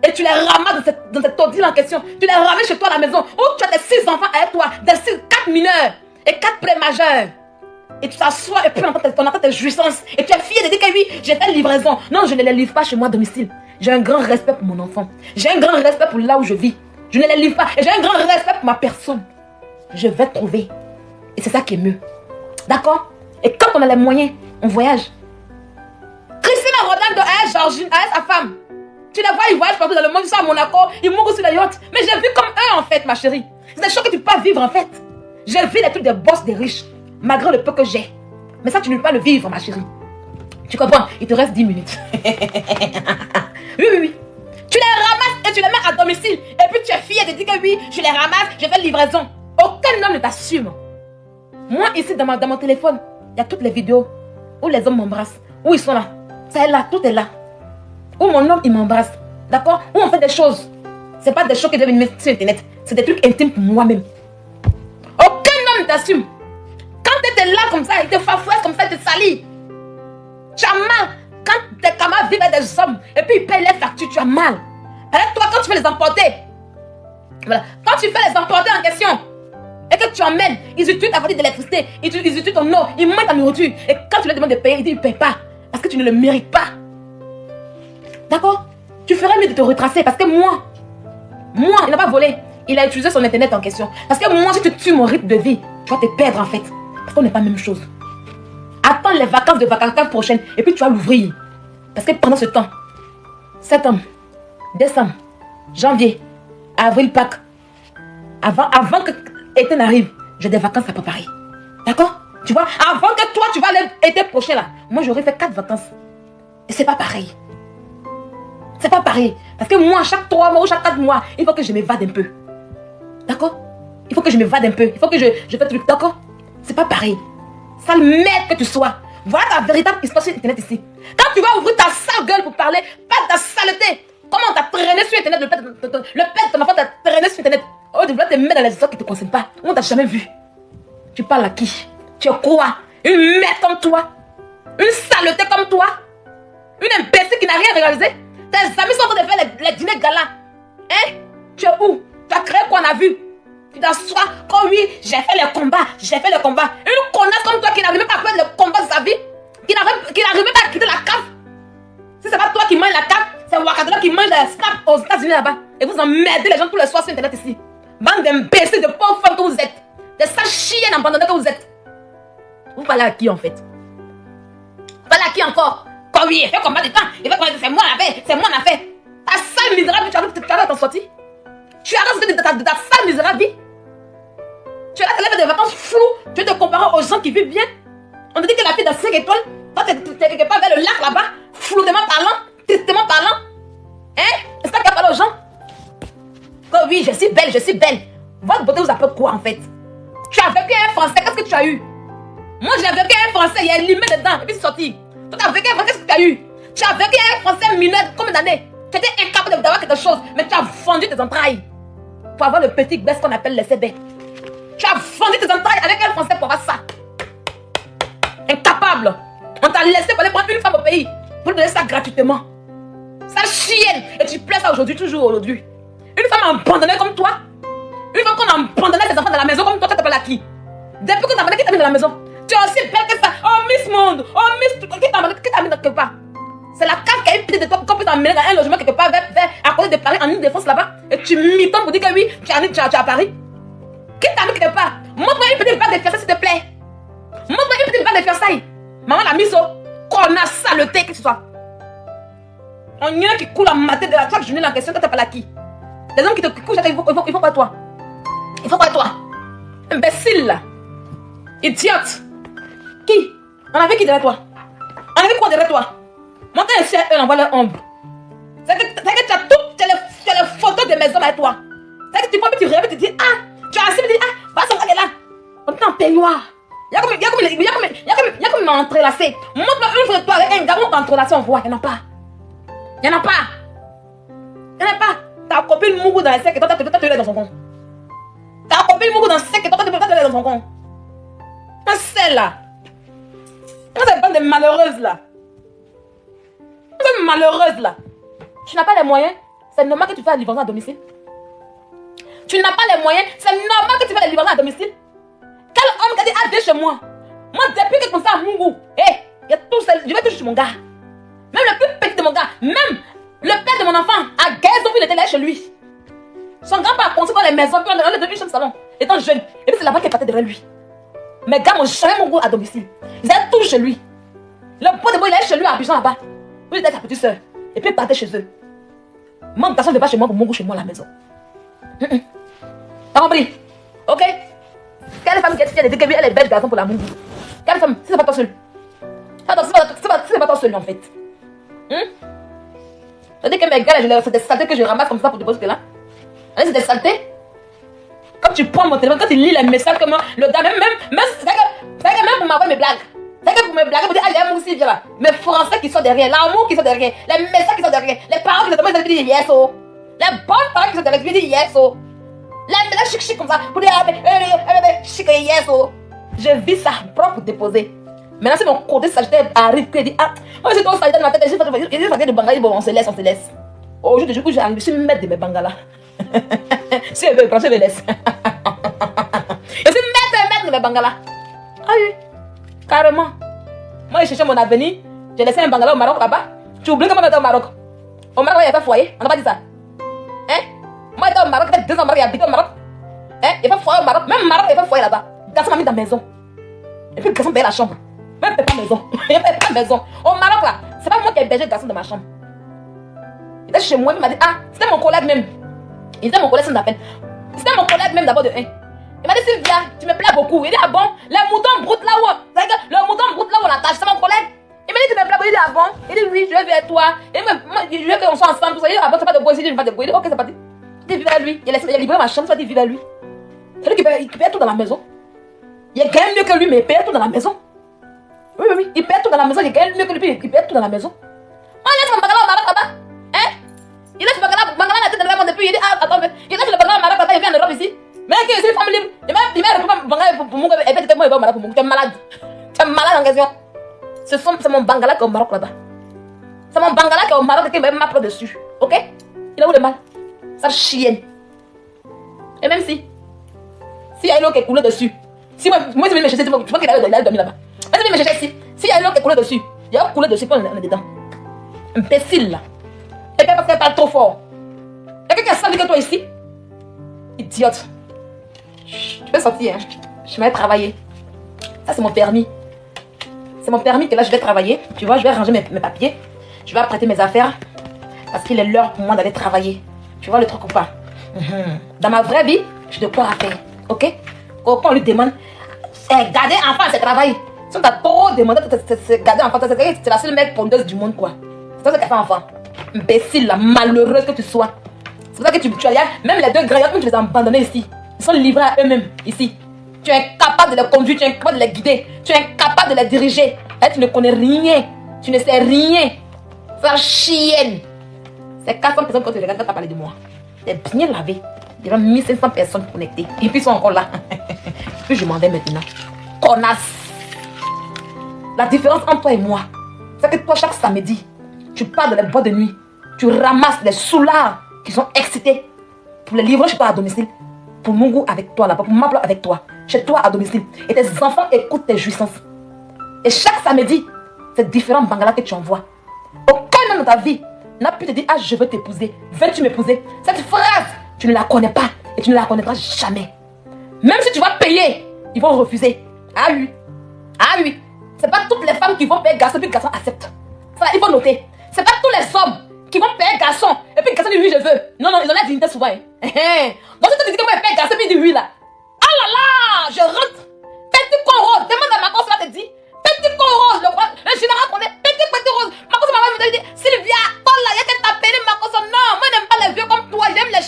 Et tu les ramasses dans cette ordure en question. Tu les ramènes chez toi à la maison où tu as des 6 enfants avec toi, 4 mineurs et 4 pré-majeurs. Et tu t'assois et puis on entend tes jouissances. Et tu es fier de dire que oui, j'ai fait livraison. Non, je ne les livre pas chez moi à domicile. J'ai un grand respect pour mon enfant. J'ai un grand respect pour là où je vis. Je ne les livre pas. Et j'ai un grand respect pour ma personne. Je vais trouver. Et c'est ça qui est mieux. D'accord? Et quand on a les moyens, on voyage. Christina Ronaldo, elle, Georgine, elle, sa femme. Tu les vois, ils voyagent partout dans le monde, ils sont à Monaco, ils mourent sur les yachts. Mais j'ai vu comme eux en fait, ma chérie. C'est des choses que tu peux pas vivre en fait. J'ai vu les trucs des boss, des riches, malgré le peu que j'ai. Mais ça, tu ne peux pas le vivre, ma chérie. Tu comprends? Il te reste 10 minutes. Oui. Tu les ramasses et tu les mets à domicile. Et puis tu es fière de dire que oui, je les ramasse, je fais livraison. Aucun homme ne t'assume. Moi, ici, dans mon téléphone, il y a toutes les vidéos où les hommes m'embrassent. Où ils sont là. Ça est là, tout est là. Où mon homme, il m'embrasse. D'accord? Où on fait des choses. C'est pas des choses que je vais mettre sur Internet. C'est des trucs intimes pour moi-même. Aucun homme ne t'assume. Quand tu étais là comme ça, il te fafouette comme ça, il te salit. Tu as mal. Quand tes camarades vivent avec des hommes et puis ils payent les factures, tu as mal. Alors toi, quand tu fais les emporter, voilà. Quand tu fais les emporter en question et que tu emmènes, ils utilisent ta facture d'électricité, ils utilisent ton eau, ils mettent ta nourriture. Et quand tu leur demandes de payer, ils disent ils ne payent pas. Parce que tu ne le mérites pas. D'accord? Tu ferais mieux de te retracer parce que moi, il n'a pas volé. Il a utilisé son internet en question. Parce que moi, si tu tues mon rythme de vie, tu vas te perdre en fait. Parce qu'on n'est pas la même chose. Attends les vacances prochaines et puis tu vas l'ouvrir. Parce que pendant ce temps, septembre, décembre, janvier, avril, Pâques, Avant que été n'arrive, j'ai des vacances à préparer. D'accord? Tu vois, avant que toi, tu vas aller été prochain là, moi j'aurais fait 4 vacances. Et c'est pas pareil. C'est pas pareil. Parce que moi, chaque 3 mois ou chaque 4 mois, il faut que je m'évade un peu. D'accord? Il faut que je m'évade un peu. Il faut que je fais truc. D'accord? C'est pas pareil. Sale merde que tu sois. Voilà ta véritable histoire sur Internet ici. Quand tu vas ouvrir ta sale gueule pour parler, pas de ta saleté. Comment on t'a traîné sur Internet, le père de ton enfant t'a traîné sur Internet. Oh, tu dois te mettre dans les histoires qui ne te concernent pas. On t'a jamais vu. Tu parles à qui? Tu es quoi? Une merde comme toi? Une saleté comme toi? Une imbécile qui n'a rien réalisé? Tes amis sont en train de faire les dîners gala. Hein? Tu es où? Tu as créé quoi on a vu? Tu t'assois comme oui, j'ai fait les combats. Une connasse comme toi qui n'arrive même pas à faire le combat de sa vie. Qui n'arrive même pas à quitter la cave. Si c'est pas toi qui mange la cave, c'est Wakadala qui mange les snaps aux États-Unis là-bas. Et vous emmerdez les gens tous les soirs sur Internet ici. Bande d'imbéciles, de pauvres femmes que vous êtes. Des sales chiennes abandonnées que vous êtes. Vous parlez à qui en fait? Vous parlez à qui encore? Quand oui, il fait combien de temps? Il fait combien de temps? C'est moi la fait. Ta sale misérable, tu as t'en sortir. Tu as de ta sale misérable vie. Tu as là, des vacances floues. Tu te compares aux gens qui vivent bien. On te dit que la fille de 5 étoiles, toi tu es quelque part vers le lac là-bas, floutement parlant, tristement parlant. Hein? Est-ce que tu as parlé aux gens? Oh oui, je suis belle. Votre beauté vous appelle quoi en fait? Tu as vécu un Français, qu'est-ce que tu as eu? Moi j'ai vécu un Français, il y a une limite dedans, et puis c'est sorti. Toi tu as vécu un Français, qu'est-ce que tu as eu? Tu as vécu un Français mineur, combien d'années? Tu étais incapable d'avoir quelque chose, mais tu as vendu tes entrailles pour avoir le petit baisse qu'on appelle le CB. Tu as vendu tes entrailles avec un Français pour avoir ça. Incapable. On t'a laissé pour aller prendre une femme au pays, pour te donner ça gratuitement. Ça chienne, et tu plais ça aujourd'hui, toujours aujourd'hui. Une femme abandonnée comme toi, une femme qu'on a abandonné ses enfants dans la maison comme toi, tu t'appelles à qui? Depuis que tu as abandonné, qui t'a mis dans la maison? Tu es aussi belle que ça. Oh Miss Monde, oh Miss, qui t'a mis dans quelque part? C'est la cave qui a été de toi pour qu'on puisse t'emmener dans un logement quelque part à côté de Paris en Ile-de-France là-bas. Et tu m'étonnes pour dire que oui, tu es à Paris. Qui t'a mis quelque part? Montre-moi une petite barre de fiançailles s'il te plaît. Montre-moi une petite barre de fiançailles. Maman l'a mise au connasse saleté que ce soit. On y a qui coule en matin de la chaque journée la question que t'as pas la qui. Les hommes qui te couchent, il faut quoi toi? Il faut quoi toi? Imbécile là. Idiote. Qui? On avait qui derrière toi? On avait quoi derrière toi? Monte un ciel, on envoie leur ombre. C'est que tu as toutes les photos de mes hommes avec toi. C'est que tu vois, tu rêves, tu dis, ah, tu as assez, tu dis, ah, va s'en aller là. On est en peignoir. Il y a comme une entrelacée. Montre-moi une photo de toi avec un gars, on t'entrelacé, on voit. Il n'y en a pas. Il n'y en a pas. Ta copine mourou dans les secs et toi, tu l'as dans son con. Ta copine mourou dans le sec et toi, tu l'as dans son con. Un sel là. Cette bande de malheureuses là. Malheureuse là. Tu n'as pas les moyens. C'est normal que tu fasses la livraison à domicile. Tu n'as pas les moyens. C'est normal que tu fasses la livraison à domicile. Quel homme qui a dit ah viens chez moi? Moi depuis que je pense à Mungu, je vais toucher sur mon gars. Même le plus petit de mon gars. Même le père de mon enfant à Gaëzon, il était là chez lui. Son grand-père a construit dans les maisons. Puis on est devenu chef de salon. Étant jeune. Et puis c'est là-bas qu'il est parti derrière lui. Mes gars m'ont jamais Mungu à domicile. Ils étaient tous chez lui. Le pot de bois il est chez lui à Abidjan là-bas. Oui, il était avec sa petite soeur. Et puis il partait chez eux. Moi, personne ne va chez moi pour Mungu chez moi à la maison. T'as compris? Ok? Quelle femme qui est dit qu'elle est belle garçon pour la Mungu? Quelle femme? Si c'est pas toi seul. C'est pas toi seul en fait. Je dis que mes gars, c'est des saletés que je ramasse comme ça pour déposer là. C'est des saletés. Quand tu prends mon téléphone, quand tu lis les messages comme le gars, même pour m'envoyer mes blagues. C'est que pour me blaguer, pour dire, allez, moi aussi, viens là. Mes français qui sont derrière, l'amour qui sont derrière, les messages qui sont derrière, les paroles qui sont derrière, je dis yes, oh. Les bonnes paroles qui sont derrière, je dis yes, oh. Les messages chic comme ça, pour dire, chic, yes, oh. Je vis ça propre pour déposer. Maintenant, si mon côté sagitaire arrive, qu'il dit, ah, moi, j'ai trop sagitaire dans ma tête, j'ai fait de Bangala, bon, on se laisse. Au jour de jour, je suis maître de mes Bangalas. Si elle veut, je me laisse. Je suis maître de mes Bangalas. Ah oui. Carrément. Moi, j'ai cherché mon avenir. J'ai laissé un Bangala au Maroc là-bas. Tu oublies comment on était au Maroc? Au Maroc, il y a fait foyer. On n'a pas dit ça. Hein? Moi, j'étais au Maroc. J'étais 2 ans au Maroc. Il y a habité au Maroc. Hein? Il y a fait foyer au Maroc. Même au Maroc, il y a fait foyer là-bas. Garçon m'a mis dans la maison. Et puis, le garçon payait la chambre. Même pas maison. Il n'y a pas maison. Au Maroc, là, c'est pas moi qui ai hébergé le garçon dans ma chambre. Il était chez moi. Il m'a dit, ah, c'était mon collègue même. Il était mon collègue sans appel. C'était mon collègue tête même d'abord de 1. Il m'a dit, Sylvia, tu me plais beaucoup. Il dit, ah bon, les moutons broutent là-haut. Le mouton broute là-haut, la tâche, c'est mon collègue. Il m'a dit, tu me plais beaucoup. Il dit, ah bon. Il dit, oui, je vais vers toi. Et moi, je veux qu'on soit ensemble. Tout ça. Il dit, ah bon, c'est pas de bois. Il dit, je vais pas de bois. Il dit, ok, c'est parti. Il dit, vive avec lui. Il a livré ma chambre, il dit, vive avec lui. C'est lui qui paye tout dans la maison. Il est quand même mieux que lui, mais il paye tout dans la maison. Oui, oui, oui. Il paye tout dans la maison. Il est quand même mieux que lui, il paye tout dans la maison. Oh, il laisse mon bagala au Maroc là-bas. Hein? Il laisse mon bagala la tête de la depuis. Il dit, ah, attends, il laisse le bagala au Maroc là-bas. Il vient en Europe ici. Mais qui est une femme libre? Il m'a répondu pour mon gars. Et puis, moi, il va au Maroc pour mon gars. Tu es malade. Tu es malade en question. C'est mon bangala qui est au Maroc là-bas. C'est mon bangala qui est au Maroc et qui m'a pris dessus. Ok? Il a où le mal? Ça chienne. Et même si y a une eau qui est coulée dessus. Si moi je vais me chercher, tu vois qu'il a dormi là-bas. Moi je vais me chercher ici. S'il y a une eau qui est coulée dessus, il y a une coulée dessus, puis on est dedans. Imbécile là. Et puis parce qu'elle parle trop fort. Il y a quelqu'un qui a sali que toi ici. Idiote. Tu peux sortir, hein. Je vais travailler. Ça c'est mon permis. C'est mon permis que là je vais travailler. Tu vois, je vais ranger mes papiers. Je vais apprêter mes affaires. Parce qu'il est l'heure pour moi d'aller travailler. Tu vois le truc ou pas? Dans ma vraie vie, je de quoi à faire. Ok? Quand on lui demande, garder enfant, c'est travail. Si on t'a trop demandé de garder enfant, c'est la seule mec pondeuse du monde, quoi. C'est ça qu'elle fait enfant. Imbécile, la malheureuse que tu sois. C'est pour ça que tu as même les deux grands, tu les as abandonnés ici. Ils sont livrés à eux-mêmes ici. Tu es incapable de les conduire, tu es incapable de les guider, tu es incapable de les diriger. Là, tu ne connais rien. Tu ne sais rien. Ça chienne. C'est 400 personnes quand tu regardes, quand tu as parlé de moi. Tu es bien lavé. Il y a 1500 personnes connectées. Et puis ils sont encore là. Puis je m'en vais maintenant. Connasse. La différence entre toi et moi, c'est que toi, chaque samedi, tu pars dans les boîtes de nuit. Tu ramasses les soulards qui sont excités pour les livrer chez toi à domicile. Pour Mungu avec toi là-bas, pour Mablo avec toi. Chez toi à domicile. Et tes enfants écoutent tes jouissances. Et chaque samedi, c'est différents bangalas que tu envoies. Aucun homme dans ta vie n'a pu te dire, ah, je veux t'épouser. Veux-tu m'épouser? Cette phrase, tu ne la connais pas. Et tu ne la connaîtras jamais. Même si tu vas payer, ils vont refuser. Ah oui. Ah oui. C'est pas toutes les femmes qui vont payer garçon et puis le garçon accepte. Ça, il faut noter. C'est pas tous les hommes qui vont payer garçon et puis le garçon dit oui, je veux. Non, non, ils ont la dignité souvent. Hein. Donc si tu dis que moi je paye garçon et puis il dit oui là. Ah là là, je rentre. Petit con rose. Demande à ma cause, là te dit. Petit con rose. Le général connaît. Petit rose. Ma cause m'a dit Sylvia, toi là, il y a qu'elle t'a payé ma cause. Non, moi j'aime pas les vieux comme toi. J'aime la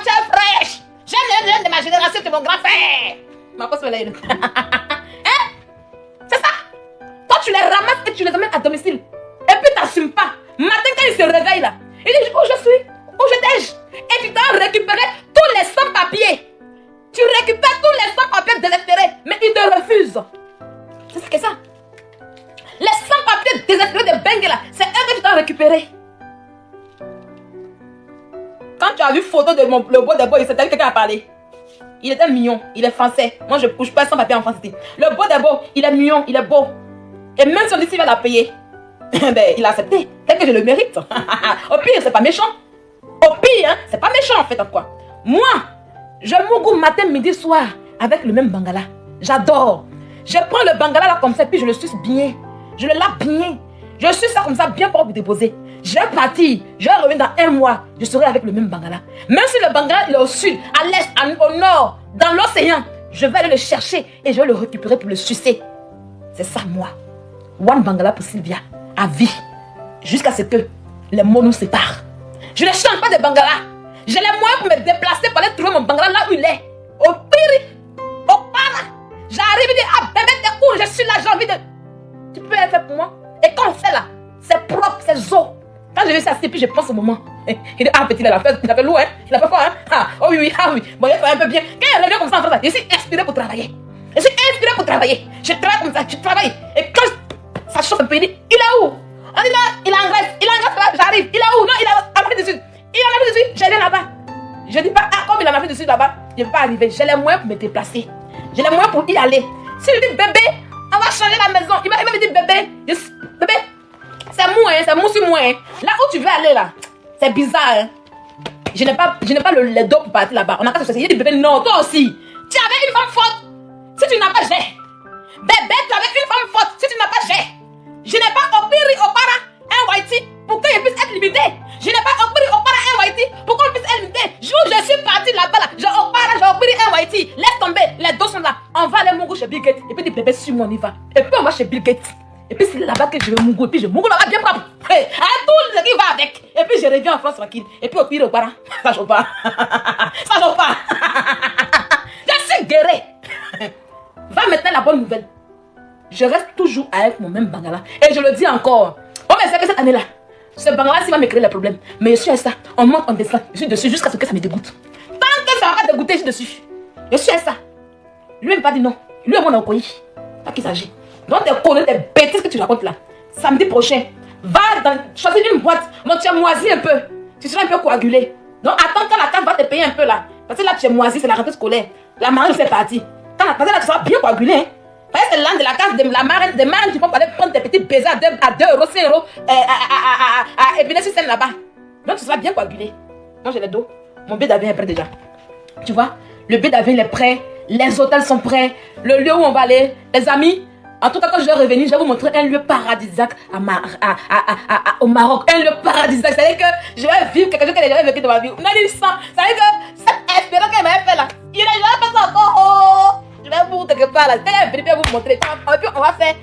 chair fraîche. J'aime les jeunes de ma génération, c'est mon grand frère. Ma cause me l'a dit. Hein? C'est ça? Toi tu les ramasses et tu les amènes à domicile. Et puis t'assumes pas. Matin quand il se réveille là, il dit où je suis, où je déj. Et tu dois récupérer tous les sans-papiers. Tu récupères tous les sans-papiers désespérés, mais ils te refusent. C'est ça que ça. Les sans-papiers désespérés de Bengue là, c'est eux que tu dois récupérer. Quand tu as vu photo de le beau d'abord, il s'est dit quelqu'un a parlé. Il était mignon, il est français. Moi je ne couche pas sans papier en France. Le beau d'abord, il est mignon, il est beau. Et même si on dit qu'il va la payer, ben, il a accepté. Peut-être que je le mérite. Au pire, c'est pas méchant. Au pire, hein, c'est pas méchant en fait. Quoi. Moi, je m'ougou matin, midi, soir avec le même bangala. J'adore. Je prends le bangala là comme ça, puis je le suce bien. Je le lave bien. Je suce ça comme ça, bien pour vous déposer. Je vais partir. Je vais revenir dans 1 mois. Je serai avec le même bangala. Même si le bangala il est au sud, à l'est, au nord, dans l'océan, je vais aller le chercher et je vais le récupérer pour le sucer. C'est ça, moi. One bangala pour Sylvia. À vie. Jusqu'à ce que les mots nous séparent. Je ne change pas de bangala. J'ai les moyens pour me déplacer pour aller trouver mon bangala là où il est. Au pire, au para. J'arrive et dis, ah bébé t'es cool, je suis là, j'ai envie de... Tu peux le faire pour moi? Et quand on fait là, c'est propre, c'est zo. Quand je vais s'asseoir, puis je pense au moment. Il dit, ah petit, il a fait lourd, hein? Il a fait fort, hein? Ah, oh oui, oui, ah oui. Bon, il a fait un peu bien. Quand il revient comme ça en France, je suis inspiré pour travailler. Je suis inspiré pour travailler. Je travaille comme ça, je travaille. Et quand ça chauffe un peu, il dit, il est où? On dit là, il est en Grèce là, j'arrive. Il est où? Non, il est en Afrique du Sud. Il est en Afrique du Sud, je viens là-bas. Je dis pas, ah, comme il est en Afrique du Sud là-bas, je ne peux pas arriver. J'ai les moyens pour me déplacer. J'ai les moyens pour y aller. Si je dis bébé, on va changer la maison. Il va me dire bébé, bébé, c'est moi, hein, c'est moi sur moi. Hein. Là où tu veux aller là, c'est bizarre. Hein. Je n'ai pas les dos pour partir là-bas. On a qu'à se choisir. Il dit bébé, non, toi aussi. Tu avais une femme forte. Si tu n'as pas, j'ai. Bébé, tu avais une femme forte. Si tu n'as pas, j'ai. Je n'ai pas opéré au para un whitey pour qu'il puisse être limité. Je n'ai pas opéré au para un whitey pour qu'on puisse être limité. Je suis parti là-bas, là. J'ai opéré Bill Gates. Et puis dit, bébé, suis-moi, on y va. Et puis on va chez Bill Gates. Et puis c'est là-bas que je vais mourir. Et puis je mourrai là-bas bien propre. Hey, avec tout ce qui va avec. Et puis je reviens en France tranquille. Et puis au pire, au parent, ça chauffe pas. Ça chauffe pas. Je suis guéri. Va maintenant la bonne nouvelle. Je reste toujours avec mon même bangala. Et je le dis encore. Oh, mais c'est que cette année-là, ce bangala, s'il va me créer les problèmes. Mais je suis à ça. On monte, on descend. Je suis dessus jusqu'à ce que ça me dégoûte. Tant que ça va pas dégoûter, je suis dessus. Je suis à ça. Lui, il m'a pas dit non. Lui, il m'a envoyé. À qui s'agit? Donc, tu connais des bêtises que tu racontes là. Samedi prochain, va choisir une boîte. Donc, tu as moisi un peu. Tu seras un peu coagulé. Donc, attends quand la carte va te payer un peu là. Parce que là, tu es moisi, c'est la rentrée scolaire. La marraine, c'est parti. Quand la carte là, tu seras bien coagulé. Hein. Parce que c'est l'an de la case de la marraine. Des marraines, tu peux aller prendre des petits baisers à 2 euros, 5 euros. Et venir sur scène là-bas. Donc, tu seras bien coagulé. Moi, j'ai le dos. Mon billet d'avion est prêt déjà. Tu vois, le billet d'avion est prêt. Les hôtels sont prêts. Le lieu où on va aller. Les amis. En tout cas, quand je vais revenir, je vais vous montrer un lieu paradisiaque au Maroc. Un lieu paradisiaque. C'est-à-dire que je vais vivre quelque chose que j'ai jamais vécu dans ma vie. C'est-à-dire que cette expérience qu'elle m'avait fait là, il n'a jamais fait ça encore. Je vais vous quelque part là. Quand je vais venir vous montrer. Et puis on va faire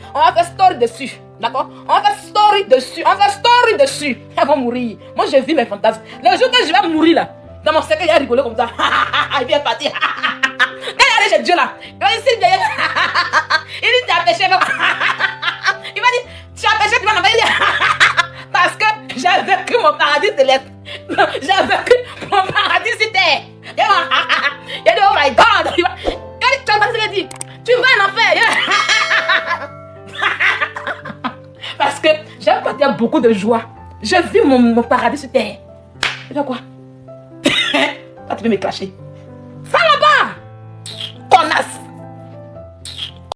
story dessus. D'accord? On va faire story dessus. On va faire story dessus. Elles vont mourir. Moi, je vis mes fantasmes. Le jour que je vais mourir là, dans mon cercle, il a rigolé comme ça. Il vient partir. Quand il est allé chez Dieu là, il va dire, il dit, tu as péché. Il va dire, tu as péché, tu vas l'envoyer. Parce que j'ai vécu mon paradis céleste. J'ai vécu mon paradis sur terre. Il a dit, oh my God. Il a dit, tu as pas dit, tu vas en enfer. Parce que j'ai parti beaucoup de joie. Je vis mon paradis sur terre. Tu fais quoi? Là, tu peux me clasher.